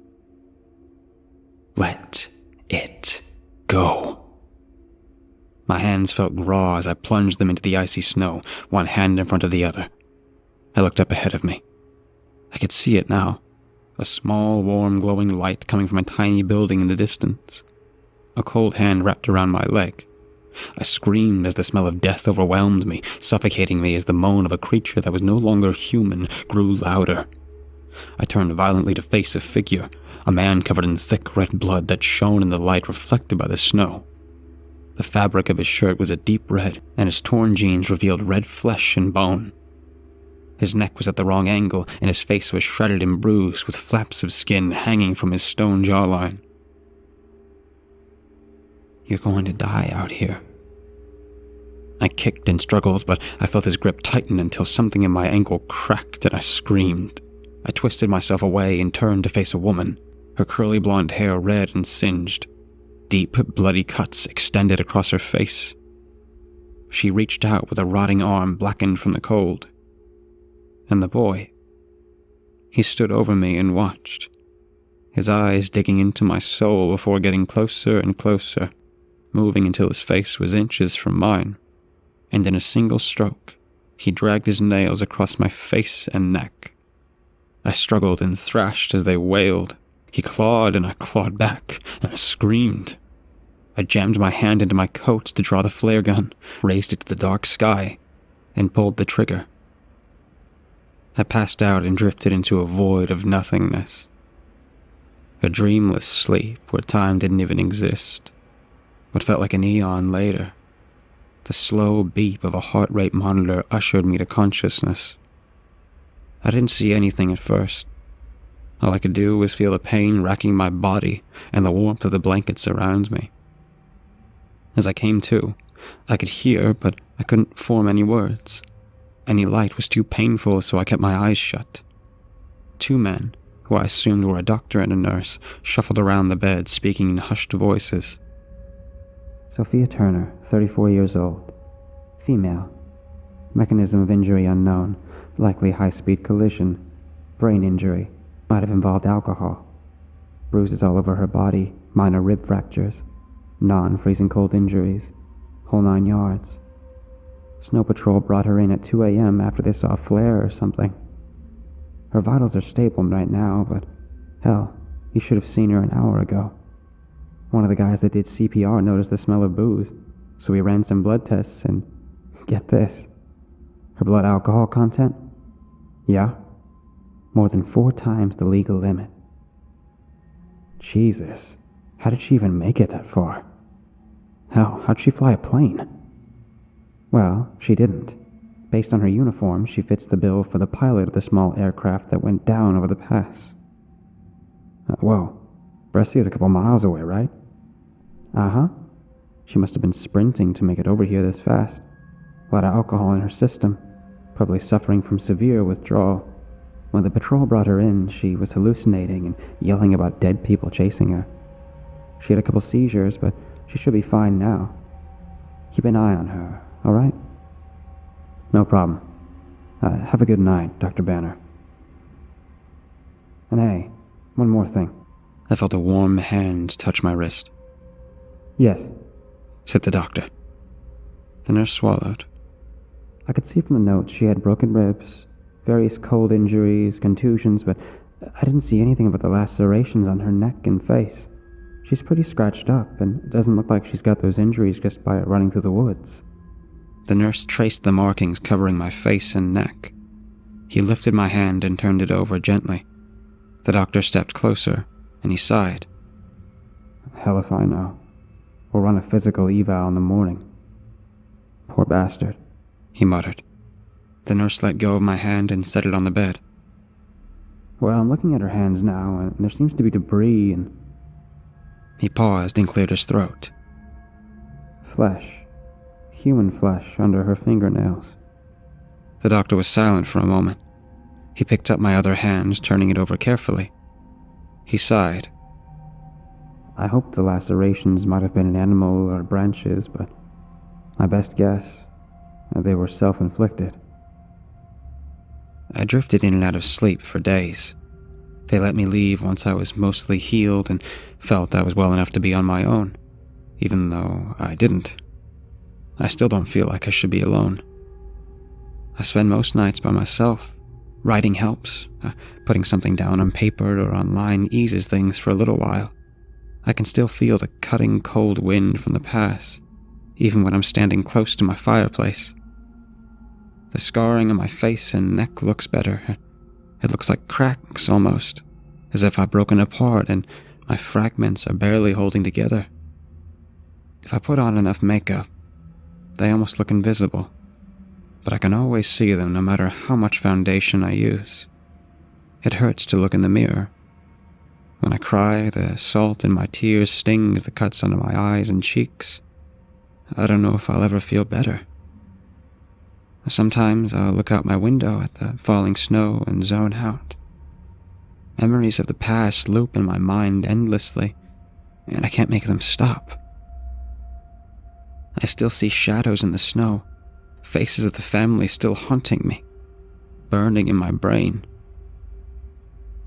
Let it go. My hands felt raw as I plunged them into the icy snow, one hand in front of the other. I looked up ahead of me. I could see it now. A small, warm, glowing light coming from a tiny building in the distance. A cold hand wrapped around my leg. I screamed as the smell of death overwhelmed me, suffocating me as the moan of a creature that was no longer human grew louder. I turned violently to face a figure, a man covered in thick red blood that shone in the light reflected by the snow. The fabric of his shirt was a deep red, and his torn jeans revealed red flesh and bone. His neck was at the wrong angle, and his face was shredded and bruised with flaps of skin hanging from his stone jawline. "You're going to die out here." I kicked and struggled, but I felt his grip tighten until something in my ankle cracked and I screamed. I twisted myself away and turned to face a woman, her curly blonde hair red and singed. Deep, bloody cuts extended across her face. She reached out with a rotting arm blackened from the cold. And the boy. He stood over me and watched, his eyes digging into my soul before getting closer and closer, moving until his face was inches from mine. And in a single stroke, he dragged his nails across my face and neck. I struggled and thrashed as they wailed. He clawed and I clawed back, and I screamed. I jammed my hand into my coat to draw the flare gun, raised it to the dark sky, and pulled the trigger. I passed out and drifted into a void of nothingness. A dreamless sleep where time didn't even exist. What felt like an eon later. The slow beep of a heart rate monitor ushered me to consciousness. I didn't see anything at first. All I could do was feel the pain racking my body and the warmth of the blankets around me. As I came to, I could hear, but I couldn't form any words. Any light was too painful, so I kept my eyes shut. Two men, who I assumed were a doctor and a nurse, shuffled around the bed, speaking in hushed voices. Sophia Turner, 34 years old. Female. Mechanism of injury unknown. Likely high-speed collision. Brain injury. Might have involved alcohol. Bruises all over her body. Minor rib fractures. Non-freezing cold injuries. Whole 9 yards. Snow Patrol brought her in at 2 a.m. after they saw a flare or something. Her vitals are stable right now, but hell, you should have seen her an hour ago. One of the guys that did CPR noticed the smell of booze, so we ran some blood tests and get this. Her blood alcohol content? Yeah. More than 4 times the legal limit. Jesus, how did she even make it that far? Hell, how'd she fly a plane? Well, she didn't. Based on her uniform, she fits the bill for the pilot of the small aircraft that went down over the pass. Whoa, Brescia is a couple miles away, right? Uh-huh. She must have been sprinting to make it over here this fast. A lot of alcohol in her system, probably suffering from severe withdrawal. When the patrol brought her in, she was hallucinating and yelling about dead people chasing her. She had a couple seizures, but she should be fine now. Keep an eye on her, all right? No problem. Have a good night, Dr. Banner. And hey, one more thing. I felt a warm hand touch my wrist. Yes. Said the doctor. The nurse swallowed. I could see from the notes she had broken ribs, various cold injuries, contusions, but I didn't see anything about the lacerations on her neck and face. She's pretty scratched up, and it doesn't look like she's got those injuries just by running through the woods. The nurse traced the markings covering my face and neck. He lifted my hand and turned it over gently. The doctor stepped closer, and he sighed. Hell if I know. We'll run a physical eval in the morning. Poor bastard, he muttered. The nurse let go of my hand and set it on the bed. Well, I'm looking at her hands now, and there seems to be debris and... He paused and cleared his throat. Flesh. Human flesh under her fingernails. The doctor was silent for a moment. He picked up my other hand, turning it over carefully. He sighed. I hope the lacerations might have been an animal or branches, but my best guess, they were self-inflicted. I drifted in and out of sleep for days. They let me leave once I was mostly healed and felt I was well enough to be on my own, even though I didn't. I still don't feel like I should be alone. I spend most nights by myself. Writing helps. Putting something down on paper or online eases things for a little while. I can still feel the cutting cold wind from the pass, even when I'm standing close to my fireplace. The scarring on my face and neck looks better. It looks like cracks almost, as if I've broken apart and my fragments are barely holding together. If I put on enough makeup, they almost look invisible, but I can always see them no matter how much foundation I use. It hurts to look in the mirror. When I cry, the salt in my tears stings the cuts under my eyes and cheeks. I don't know if I'll ever feel better. Sometimes I'll look out my window at the falling snow and zone out. Memories of the past loop in my mind endlessly, and I can't make them stop. I still see shadows in the snow, faces of the family still haunting me, burning in my brain.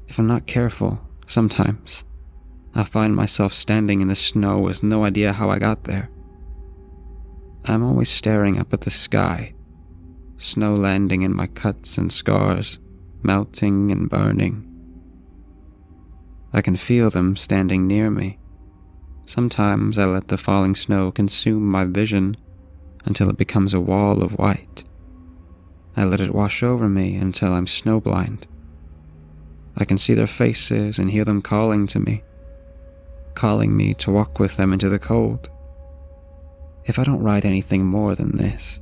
If I'm not careful, sometimes I'll find myself standing in the snow with no idea how I got there. I'm always staring up at the sky, snow landing in my cuts and scars, melting and burning. I can feel them standing near me. Sometimes I let the falling snow consume my vision until it becomes a wall of white. I let it wash over me until I'm snowblind. I can see their faces and hear them calling to me, calling me to walk with them into the cold. If I don't write anything more than this,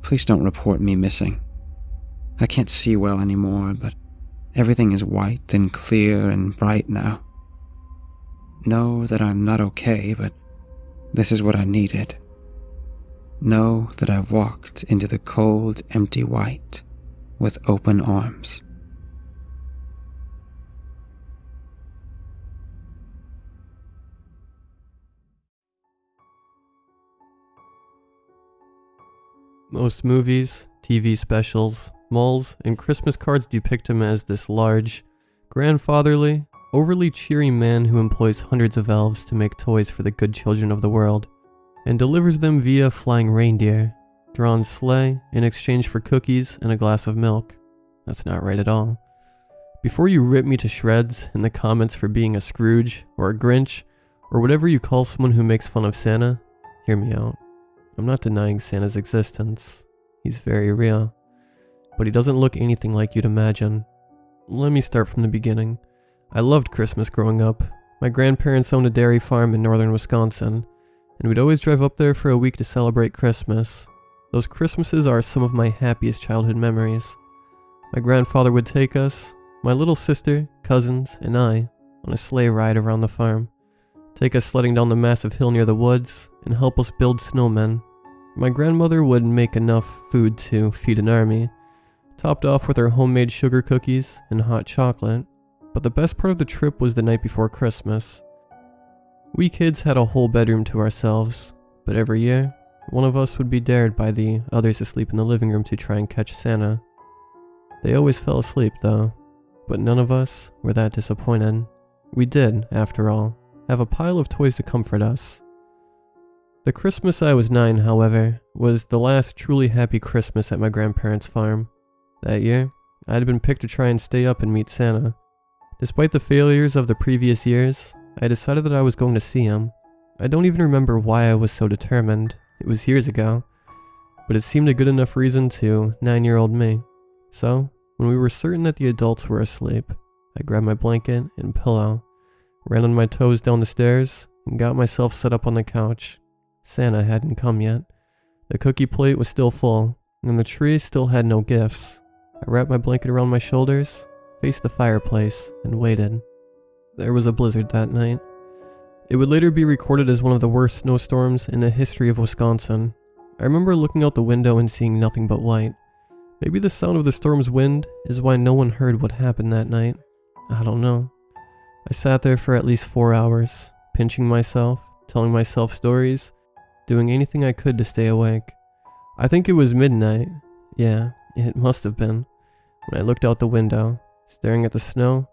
please don't report me missing. I can't see well anymore, but everything is white and clear and bright now. Know that I'm not okay, but this is what I needed. Know that I've walked into the cold, empty white with open arms. Most movies, TV specials, malls, and Christmas cards depict him as this large, grandfatherly, overly cheery man who employs hundreds of elves to make toys for the good children of the world, and delivers them via flying reindeer, drawn sleigh, in exchange for cookies and a glass of milk. That's not right at all. Before you rip me to shreds in the comments for being a Scrooge, or a Grinch, or whatever you call someone who makes fun of Santa, hear me out. I'm not denying Santa's existence. He's very real. But he doesn't look anything like you'd imagine. Let me start from the beginning. I loved Christmas growing up. My grandparents owned a dairy farm in northern Wisconsin, and we'd always drive up there for a week to celebrate Christmas. Those Christmases are some of my happiest childhood memories. My grandfather would take us, my little sister, cousins, and I, on a sleigh ride around the farm, take us sledding down the massive hill near the woods, and help us build snowmen. My grandmother would make enough food to feed an army, topped off with her homemade sugar cookies and hot chocolate. But the best part of the trip was the night before Christmas. We kids had a whole bedroom to ourselves, but every year, one of us would be dared by the others asleep in the living room to try and catch Santa. They always fell asleep though, but none of us were that disappointed. We did, after all, have a pile of toys to comfort us. The Christmas I was 9, however, was the last truly happy Christmas at my grandparents' farm. That year, I had been picked to try and stay up and meet Santa. Despite the failures of the previous years, I decided that I was going to see him. I don't even remember why I was so determined. It was years ago. But it seemed a good enough reason to 9-year-old me. So, when we were certain that the adults were asleep, I grabbed my blanket and pillow, ran on my toes down the stairs, and got myself set up on the couch. Santa hadn't come yet. The cookie plate was still full, and the tree still had no gifts. I wrapped my blanket around my shoulders, faced the fireplace, and waited. There was a blizzard that night. It would later be recorded as one of the worst snowstorms in the history of Wisconsin. I remember looking out the window and seeing nothing but white. Maybe the sound of the storm's wind is why no one heard what happened that night. I don't know. I sat there for at least 4 hours, pinching myself, telling myself stories, doing anything I could to stay awake. I think it was midnight. Yeah, it must have been. When I looked out the window, staring at the snow,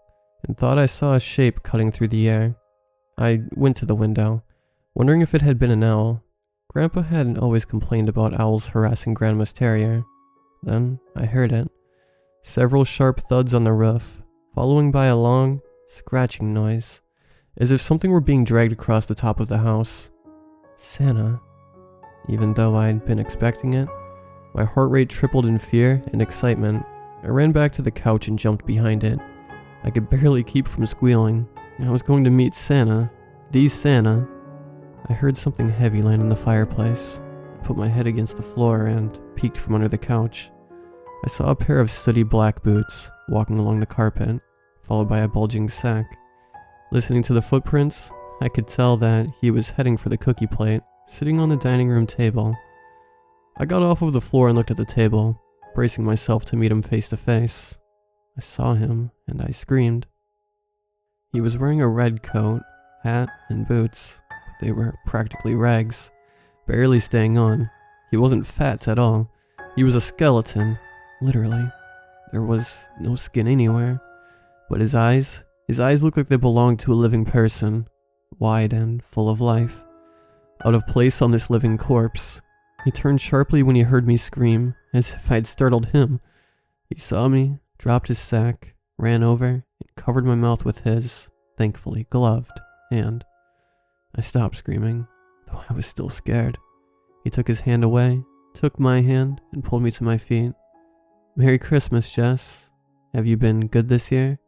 and thought I saw a shape cutting through the air. I went to the window, wondering if it had been an owl. Grandpa hadn't always complained about owls harassing Grandma's terrier. Then I heard it. Several sharp thuds on the roof, following by a long, scratching noise, as if something were being dragged across the top of the house. Santa. Even though I'd been expecting it, my heart rate tripled in fear and excitement. I ran back to the couch and jumped behind it, I could barely keep from squealing. I was going to meet Santa, the Santa. I heard something heavy land in the fireplace. I put my head against the floor and peeked from under the couch. I saw a pair of sooty black boots walking along the carpet, followed by a bulging sack. Listening to the footprints, I could tell that he was heading for the cookie plate, sitting on the dining room table. I got off of the floor and looked at the table, bracing myself to meet him face to face. I saw him, and I screamed. He was wearing a red coat, hat, and boots, but they were practically rags, barely staying on. He wasn't fat at all. He was a skeleton, literally. There was no skin anywhere. But his eyes looked like they belonged to a living person, wide and full of life. Out of place on this living corpse. He turned sharply when he heard me scream, as if I'd startled him. He saw me, dropped his sack, ran over, and covered my mouth with his, thankfully gloved, hand. I stopped screaming, though I was still scared. He took his hand away, took my hand, and pulled me to my feet. "Merry Christmas, Jess. Have you been good this year?"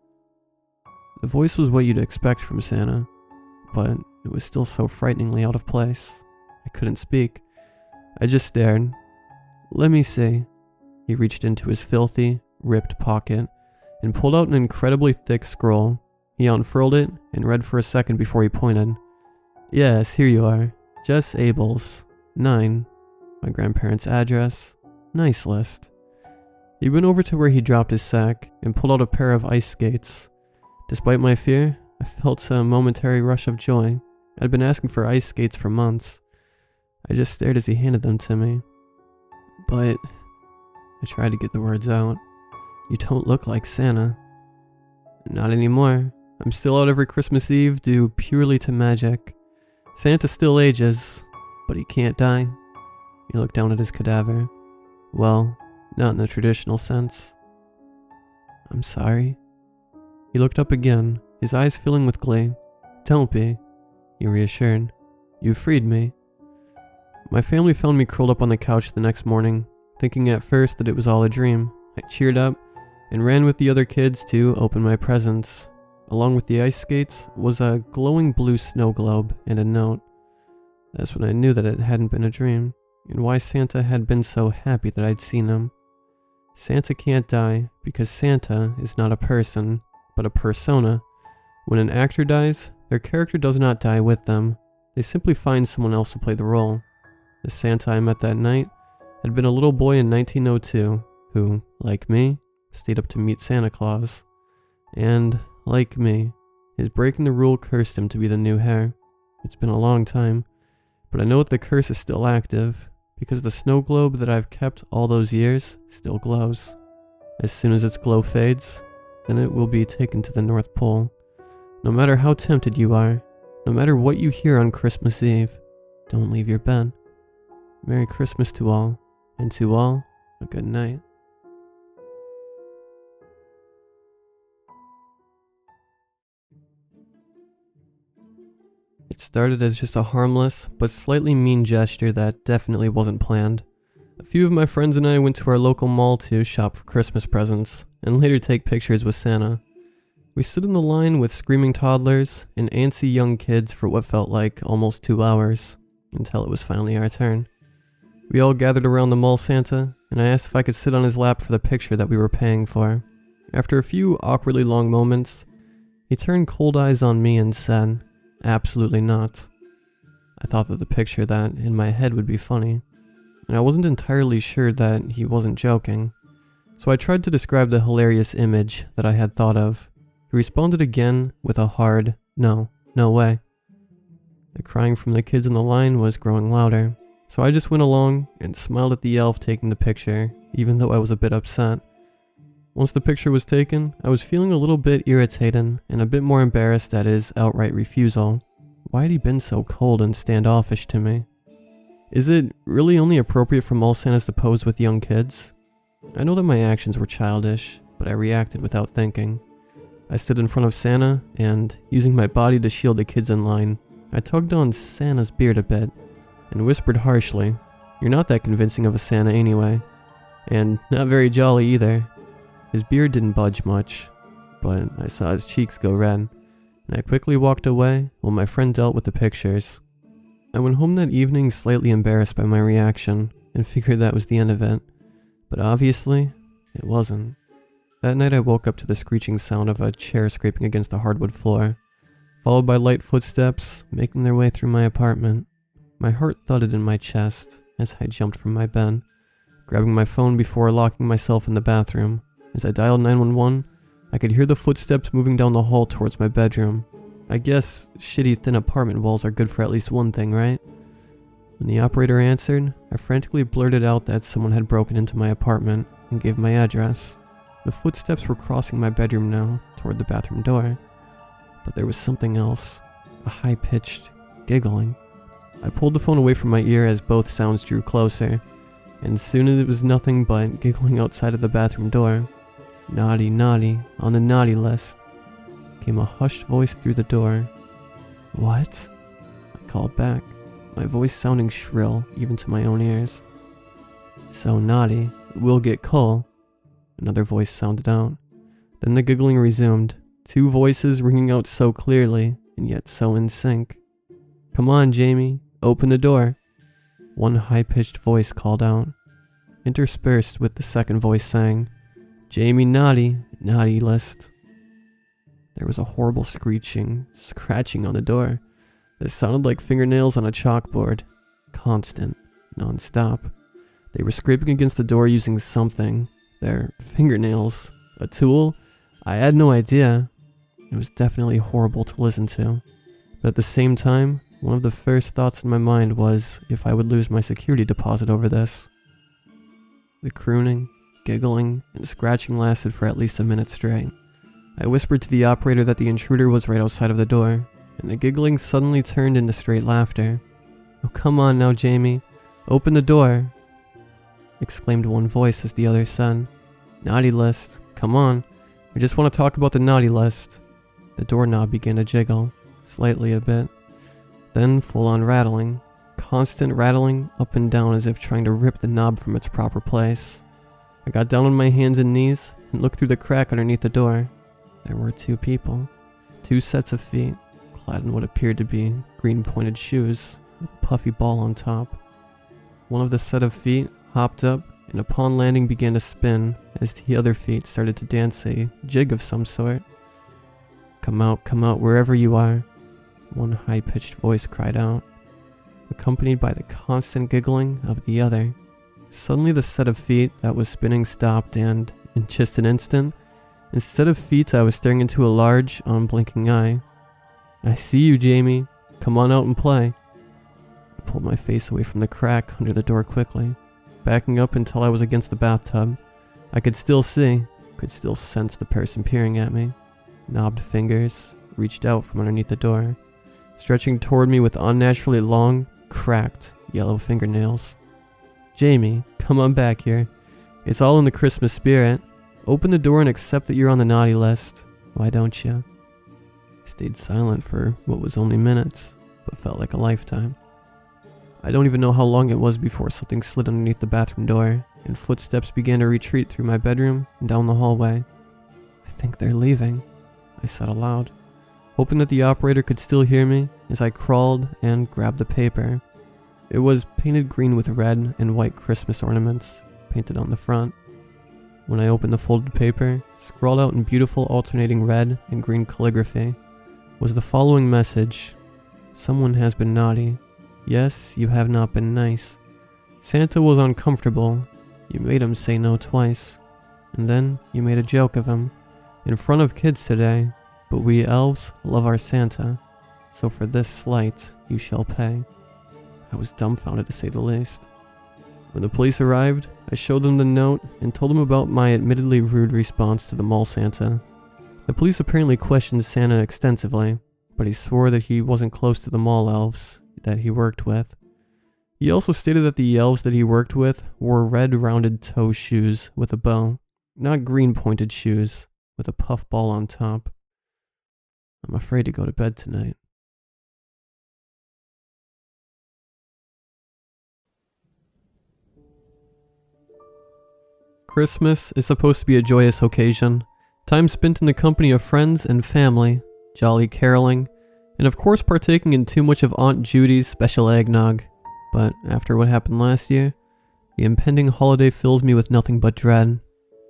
The voice was what you'd expect from Santa, but it was still so frighteningly out of place. I couldn't speak. I just stared. "Let me see." He reached into his filthy, ripped pocket and pulled out an incredibly thick scroll. He unfurled it and read for a second before he pointed. "Yes, here you are. Jess Abels, 9. My grandparents' address. Nice list." He went over to where he dropped his sack and pulled out a pair of ice skates. Despite my fear, I felt a momentary rush of joy. I'd been asking for ice skates for months. I just stared as he handed them to me. "But," I tried to get the words out, "you don't look like Santa." "Not anymore. I'm still out every Christmas Eve due purely to magic. Santa still ages, but he can't die." He looked down at his cadaver. "Well, not in the traditional sense." "I'm sorry." He looked up again, his eyes filling with glee. "Don't be," he reassured. "You freed me." My family found me curled up on the couch the next morning, thinking at first that it was all a dream. I cheered up and ran with the other kids to open my presents. Along with the ice skates was a glowing blue snow globe and a note. That's when I knew that it hadn't been a dream, and why Santa had been so happy that I'd seen him. Santa can't die because Santa is not a person, but a persona. When an actor dies, their character does not die with them. They simply find someone else to play the role. The Santa I met that night had been a little boy in 1902 who, like me, stayed up to meet Santa Claus. And, like me, his breaking the rule cursed him to be the new hair. It's been a long time, but I know that the curse is still active, because the snow globe that I've kept all those years still glows. As soon as its glow fades, then it will be taken to the North Pole. No matter how tempted you are, no matter what you hear on Christmas Eve, don't leave your bed. Merry Christmas to all, and to all, a good night. It started as just a harmless, but slightly mean gesture that definitely wasn't planned. A few of my friends and I went to our local mall to shop for Christmas presents, and later take pictures with Santa. We stood in the line with screaming toddlers and antsy young kids for what felt like almost 2 hours, until it was finally our turn. We all gathered around the mall Santa, and I asked if I could sit on his lap for the picture that we were paying for. After a few awkwardly long moments, he turned cold eyes on me and said, "Absolutely not." I thought that the picture that in my head would be funny, and I wasn't entirely sure that he wasn't joking, so I tried to describe the hilarious image that I had thought of. He responded again with a hard, "No, no way." The crying from the kids in the line was growing louder, so I just went along and smiled at the elf taking the picture, even though I was a bit upset. Once the picture was taken, I was feeling a little bit irritated and a bit more embarrassed at his outright refusal. Why had he been so cold and standoffish to me? Is it really only appropriate for mall Santas to pose with young kids? I know that my actions were childish, but I reacted without thinking. I stood in front of Santa, and, using my body to shield the kids in line, I tugged on Santa's beard a bit, and whispered harshly, "You're not that convincing of a Santa anyway. And not very jolly either." His beard didn't budge much. but I saw his cheeks go red, and I quickly walked away while my friend dealt with the pictures. I went home that evening slightly embarrassed by my reaction, and figured that was the end of it, but obviously, it wasn't. That night I woke up to the screeching sound of a chair scraping against the hardwood floor, followed by light footsteps making their way through my apartment. My heart thudded in my chest as I jumped from my bed, grabbing my phone before locking myself in the bathroom. As I dialed 911, I could hear the footsteps moving down the hall towards my bedroom. I guess shitty thin apartment walls are good for at least one thing, right? When the operator answered, I frantically blurted out that someone had broken into my apartment and gave my address. The footsteps were crossing my bedroom now, toward the bathroom door. But there was something else, a high-pitched giggling. I pulled the phone away from my ear as both sounds drew closer, and soon it was nothing but giggling outside of the bathroom door. Naughty, naughty, on the naughty list. Came a hushed voice through the door. What? I called back, my voice sounding shrill even to my own ears. So naughty, we'll get coal. Another voice sounded out. Then the giggling resumed, two voices ringing out so clearly and yet so in sync. Come on, Jamie, open the door. One high-pitched voice called out, interspersed with the second voice saying, Jamie naughty, naughty list. There was a horrible screeching, scratching on the door. It sounded like fingernails on a chalkboard. Constant, non-stop. They were scraping against the door using something. Their fingernails. A tool? I had no idea. It was definitely horrible to listen to. But at the same time, one of the first thoughts in my mind was if I would lose my security deposit over this. The crooning, giggling, and scratching lasted for at least a minute straight. I whispered to the operator that the intruder was right outside of the door, and the giggling suddenly turned into straight laughter. Oh, come on now, Jamie. Open the door, exclaimed one voice as the other said, Naughty list, come on. We just want to talk about the naughty list. The doorknob began to jiggle, slightly a bit, then full-on rattling, constant rattling up and down as if trying to rip the knob from its proper place. I got down on my hands and knees and looked through the crack underneath the door. There were two people, two sets of feet, clad in what appeared to be green-pointed shoes with a puffy ball on top. One of the set of feet hopped up and upon landing began to spin as the other feet started to dance a jig of some sort. Come out, wherever you are, one high-pitched voice cried out, accompanied by the constant giggling of the other. Suddenly the set of feet that was spinning stopped and, in just an instant, instead of feet I was staring into a large, unblinking eye. I see you, Jamie. Come on out and play. I pulled my face away from the crack under the door quickly, backing up until I was against the bathtub. I could still see, could still sense the person peering at me. Knobbed fingers reached out from underneath the door, stretching toward me with unnaturally long, cracked, yellow fingernails. Jamie, come on back here. It's all in the Christmas spirit. Open the door and accept that you're on the naughty list. Why don't you? I stayed silent for what was only minutes, but felt like a lifetime. I don't even know how long it was before something slid underneath the bathroom door, and footsteps began to retreat through my bedroom and down the hallway. I think they're leaving, I said aloud, hoping that the operator could still hear me as I crawled and grabbed the paper. It was painted green with red and white Christmas ornaments painted on the front. When I opened the folded paper, scrawled out in beautiful alternating red and green calligraphy, was the following message. Someone has been naughty. Yes, you have not been nice. Santa was uncomfortable. You made him say no twice. And then you made a joke of him in front of kids today, but we elves love our Santa, so for this slight you shall pay. I was dumbfounded to say the least. When the police arrived, I showed them the note and told them about my admittedly rude response to the mall Santa. The police apparently questioned Santa extensively, but he swore that he wasn't close to the mall elves that he worked with. He also stated that the elves that he worked with wore red rounded toe shoes with a bow, not green pointed shoes with a puff ball on top. I'm afraid to go to bed tonight. Christmas is supposed to be a joyous occasion. Time spent in the company of friends and family, jolly caroling, and of course partaking in too much of Aunt Judy's special eggnog. But after what happened last year, the impending holiday fills me with nothing but dread.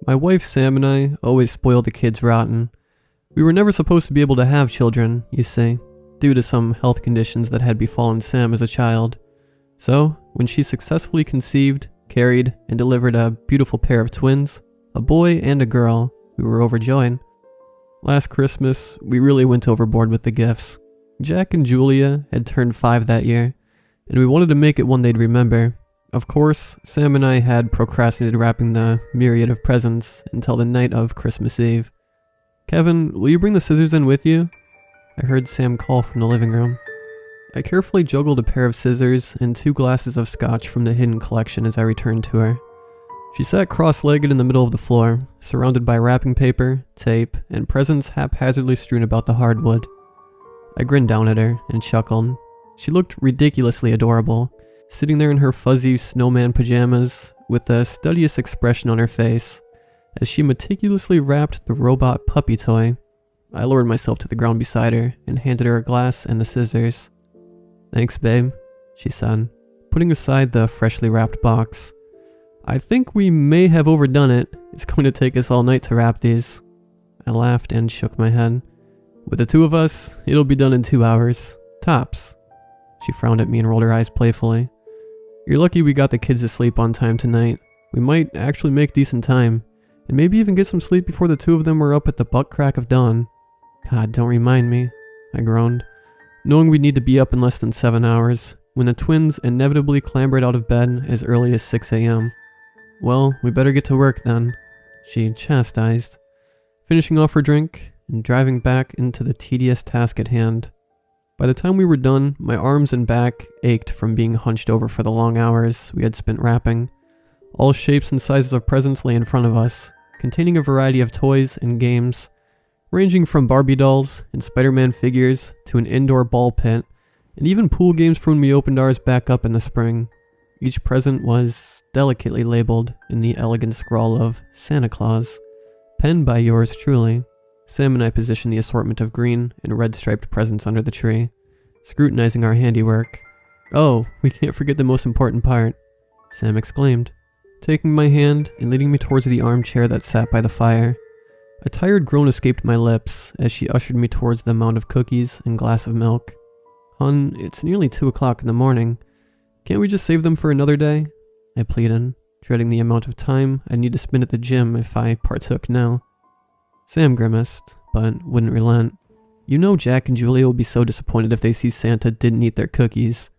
My wife Sam and I always spoil the kids rotten. We were never supposed to be able to have children, you see, due to some health conditions that had befallen Sam as a child. So, when she successfully conceived, carried, and delivered a beautiful pair of twins, a boy and a girl, we were overjoyed. Last Christmas, we really went overboard with the gifts. Jack and Julia had turned 5 that year, and we wanted to make it one they'd remember. Of course, Sam and I had procrastinated wrapping the myriad of presents until the night of Christmas Eve. "Kevin, will you bring the scissors in with you?" I heard Sam call from the living room. I carefully juggled a pair of scissors and 2 glasses of scotch from the hidden collection as I returned to her. She sat cross-legged in the middle of the floor, surrounded by wrapping paper, tape, and presents haphazardly strewn about the hardwood. I grinned down at her and chuckled. She looked ridiculously adorable, sitting there in her fuzzy snowman pajamas with the studious expression on her face as she meticulously wrapped the robot puppy toy. I lowered myself to the ground beside her and handed her a glass and the scissors. "Thanks, babe," she said, putting aside the freshly wrapped box. "I think we may have overdone it. It's going to take us all night to wrap these." I laughed and shook my head. "With the 2 of us, it'll be done in 2 hours. Tops." She frowned at me and rolled her eyes playfully. "You're lucky we got the kids to sleep on time tonight. We might actually make decent time, and maybe even get some sleep before the 2 of them were up at the butt crack of dawn." "God, don't remind me," I groaned, knowing we'd need to be up in less than 7 hours, when the twins inevitably clambered out of bed as early as 6 a.m. "Well, we better get to work then," she chastised, finishing off her drink and driving back into the tedious task at hand. By the time we were done, my arms and back ached from being hunched over for the long hours we had spent wrapping. All shapes and sizes of presents lay in front of us, containing a variety of toys and games, ranging from Barbie dolls and Spider-Man figures to an indoor ball pit, and even pool games from when we opened ours back up in the spring. Each present was delicately labeled in the elegant scrawl of Santa Claus, penned by yours truly. Sam and I positioned the assortment of green and red striped presents under the tree, scrutinizing our handiwork. "Oh, we can't forget the most important part," Sam exclaimed, taking my hand and leading me towards the armchair that sat by the fire. A tired groan escaped my lips as she ushered me towards the mound of cookies and glass of milk. "Hun, it's nearly 2 o'clock in the morning. Can't we just save them for another day?" I pleaded, dreading the amount of time I'd need to spend at the gym if I partook now. Sam grimaced, but wouldn't relent. "You know Jack and Julia will be so disappointed if they see Santa didn't eat their cookies.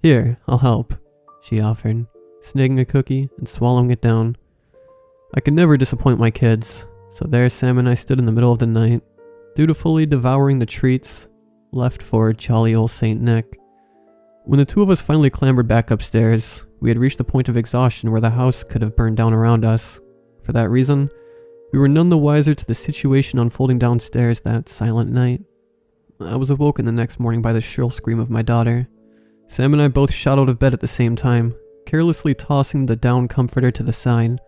Here, I'll help," she offered, snagging a cookie and swallowing it down. I could never disappoint my kids, so there Sam and I stood in the middle of the night, dutifully devouring the treats left for jolly old Saint Nick. When the 2 of us finally clambered back upstairs, we had reached the point of exhaustion where the house could have burned down around us. For that reason, we were none the wiser to the situation unfolding downstairs that silent night. I was awoken the next morning by the shrill scream of my daughter. Sam and I both shot out of bed at the same time, carelessly tossing the down comforter to the side.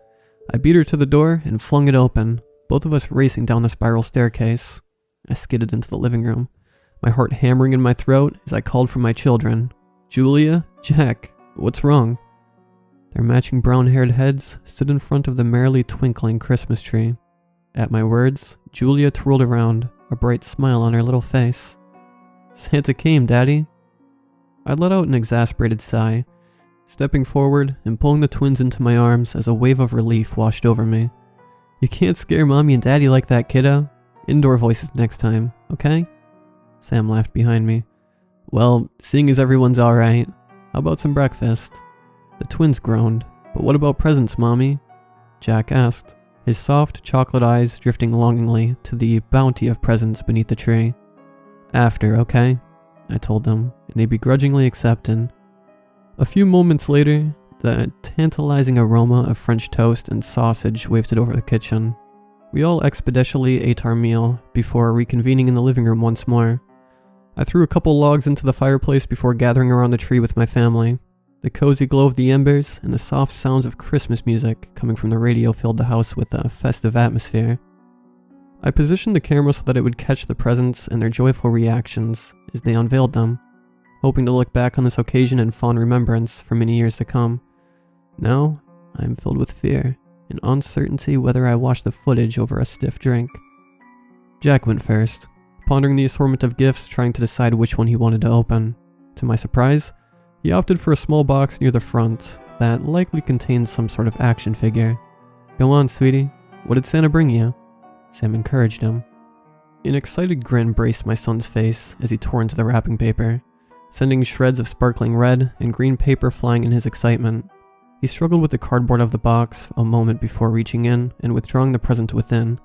I beat her to the door and flung it open, both of us racing down the spiral staircase. I skidded into the living room, my heart hammering in my throat as I called for my children. "Julia, Jack, what's wrong?" Their matching brown-haired heads stood in front of the merrily twinkling Christmas tree. At my words, Julia twirled around, a bright smile on her little face. "Santa came, Daddy." I let out an exasperated sigh, stepping forward and pulling the twins into my arms as a wave of relief washed over me. "You can't scare Mommy and Daddy like that, kiddo. Indoor voices next time, okay?" Sam laughed behind me. "Well, seeing as everyone's alright, how about some breakfast?" The twins groaned. "But what about presents, Mommy?" Jack asked, his soft chocolate eyes drifting longingly to the bounty of presents beneath the tree. "After, okay?" I told them, and they begrudgingly accepted. A few moments later, the tantalizing aroma of French toast and sausage wafted over the kitchen. We all expeditiously ate our meal before reconvening in the living room once more. I threw a couple logs into the fireplace before gathering around the tree with my family. The cozy glow of the embers and the soft sounds of Christmas music coming from the radio filled the house with a festive atmosphere. I positioned the camera so that it would catch the presents and their joyful reactions as they unveiled them, hoping to look back on this occasion in fond remembrance for many years to come. Now, I am filled with fear and uncertainty whether I watch the footage over a stiff drink. Jack went first, pondering the assortment of gifts, trying to decide which one he wanted to open. To my surprise, he opted for a small box near the front that likely contained some sort of action figure. "Go on, sweetie. What did Santa bring you?" Sam encouraged him. An excited grin braced my son's face as he tore into the wrapping paper, sending shreds of sparkling red and green paper flying in his excitement. He struggled with the cardboard of the box a moment before reaching in and withdrawing the present within.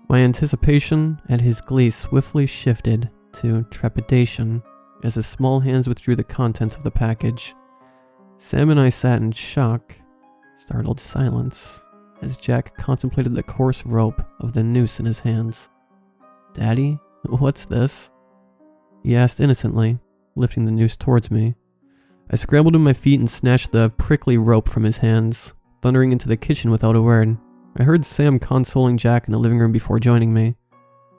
My anticipation at his glee swiftly shifted to trepidation as his small hands withdrew the contents of the package. Sam and I sat in shock, startled silence, as Jack contemplated the coarse rope of the noose in his hands. "Daddy, what's this?" he asked innocently, lifting the noose towards me. I scrambled to my feet and snatched the prickly rope from his hands, thundering into the kitchen without a word. I heard Sam consoling Jack in the living room before joining me.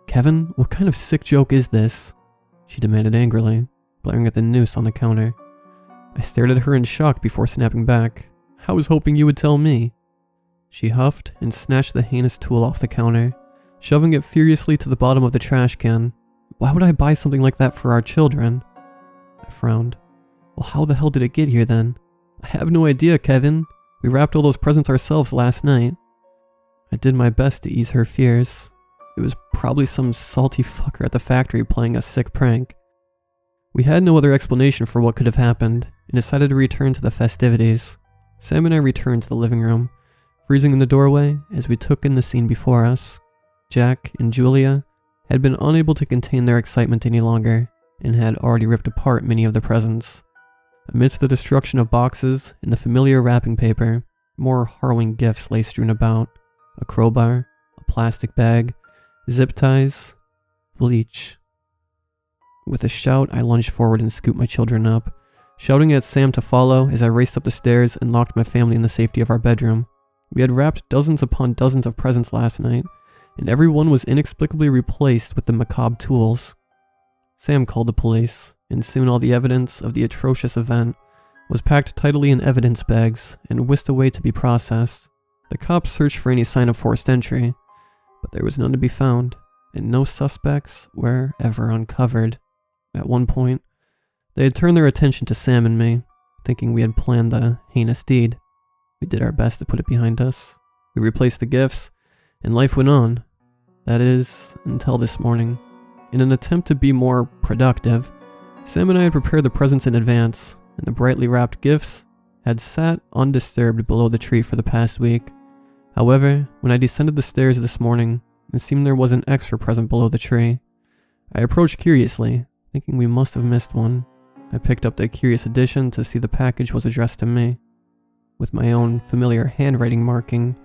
"Kevin, what kind of sick joke is this?" she demanded angrily, glaring at the noose on the counter. I stared at her in shock before snapping back. "I was hoping you would tell me." She huffed and snatched the heinous tool off the counter, shoving it furiously to the bottom of the trash can. "Why would I buy something like that for our children?" I frowned. "Well, how the hell did it get here then?" "I have no idea, Kevin. We wrapped all those presents ourselves last night." I did my best to ease her fears. It was probably some salty fucker at the factory playing a sick prank. We had no other explanation for what could have happened, and decided to return to the festivities. Sam and I returned to the living room, freezing in the doorway as we took in the scene before us. Jack and Julia had been unable to contain their excitement any longer, and had already ripped apart many of the presents. Amidst the destruction of boxes and the familiar wrapping paper, more harrowing gifts lay strewn about. A crowbar, a plastic bag, zip ties, bleach. With a shout, I lunged forward and scooped my children up, shouting at Sam to follow as I raced up the stairs and locked my family in the safety of our bedroom. We had wrapped dozens upon dozens of presents last night, and every one was inexplicably replaced with the macabre tools. Sam called the police, and soon all the evidence of the atrocious event was packed tightly in evidence bags and whisked away to be processed. The cops searched for any sign of forced entry, but there was none to be found, and no suspects were ever uncovered. At one point, they had turned their attention to Sam and me, thinking we had planned the heinous deed. We did our best to put it behind us. We replaced the gifts, and life went on. That is, until this morning. In an attempt to be more productive, Sam and I had prepared the presents in advance, and the brightly wrapped gifts had sat undisturbed below the tree for the past week. However, when I descended the stairs this morning, it seemed there was an extra present below the tree. I approached curiously, thinking we must have missed one. I picked up the curious addition to see the package was addressed to me, with my own familiar handwriting marking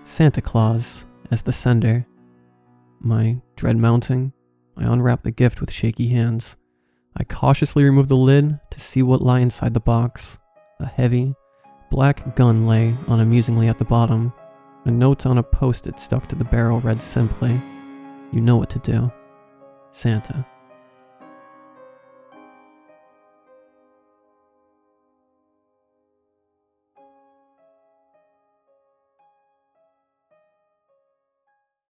Santa Claus as the sender. My dread mounting, I unwrapped the gift with shaky hands. I cautiously removed the lid to see what lay inside the box. A heavy, black gun lay unamusingly at the bottom. A note on a post-it stuck to the barrel read simply, "You know what to do. Santa."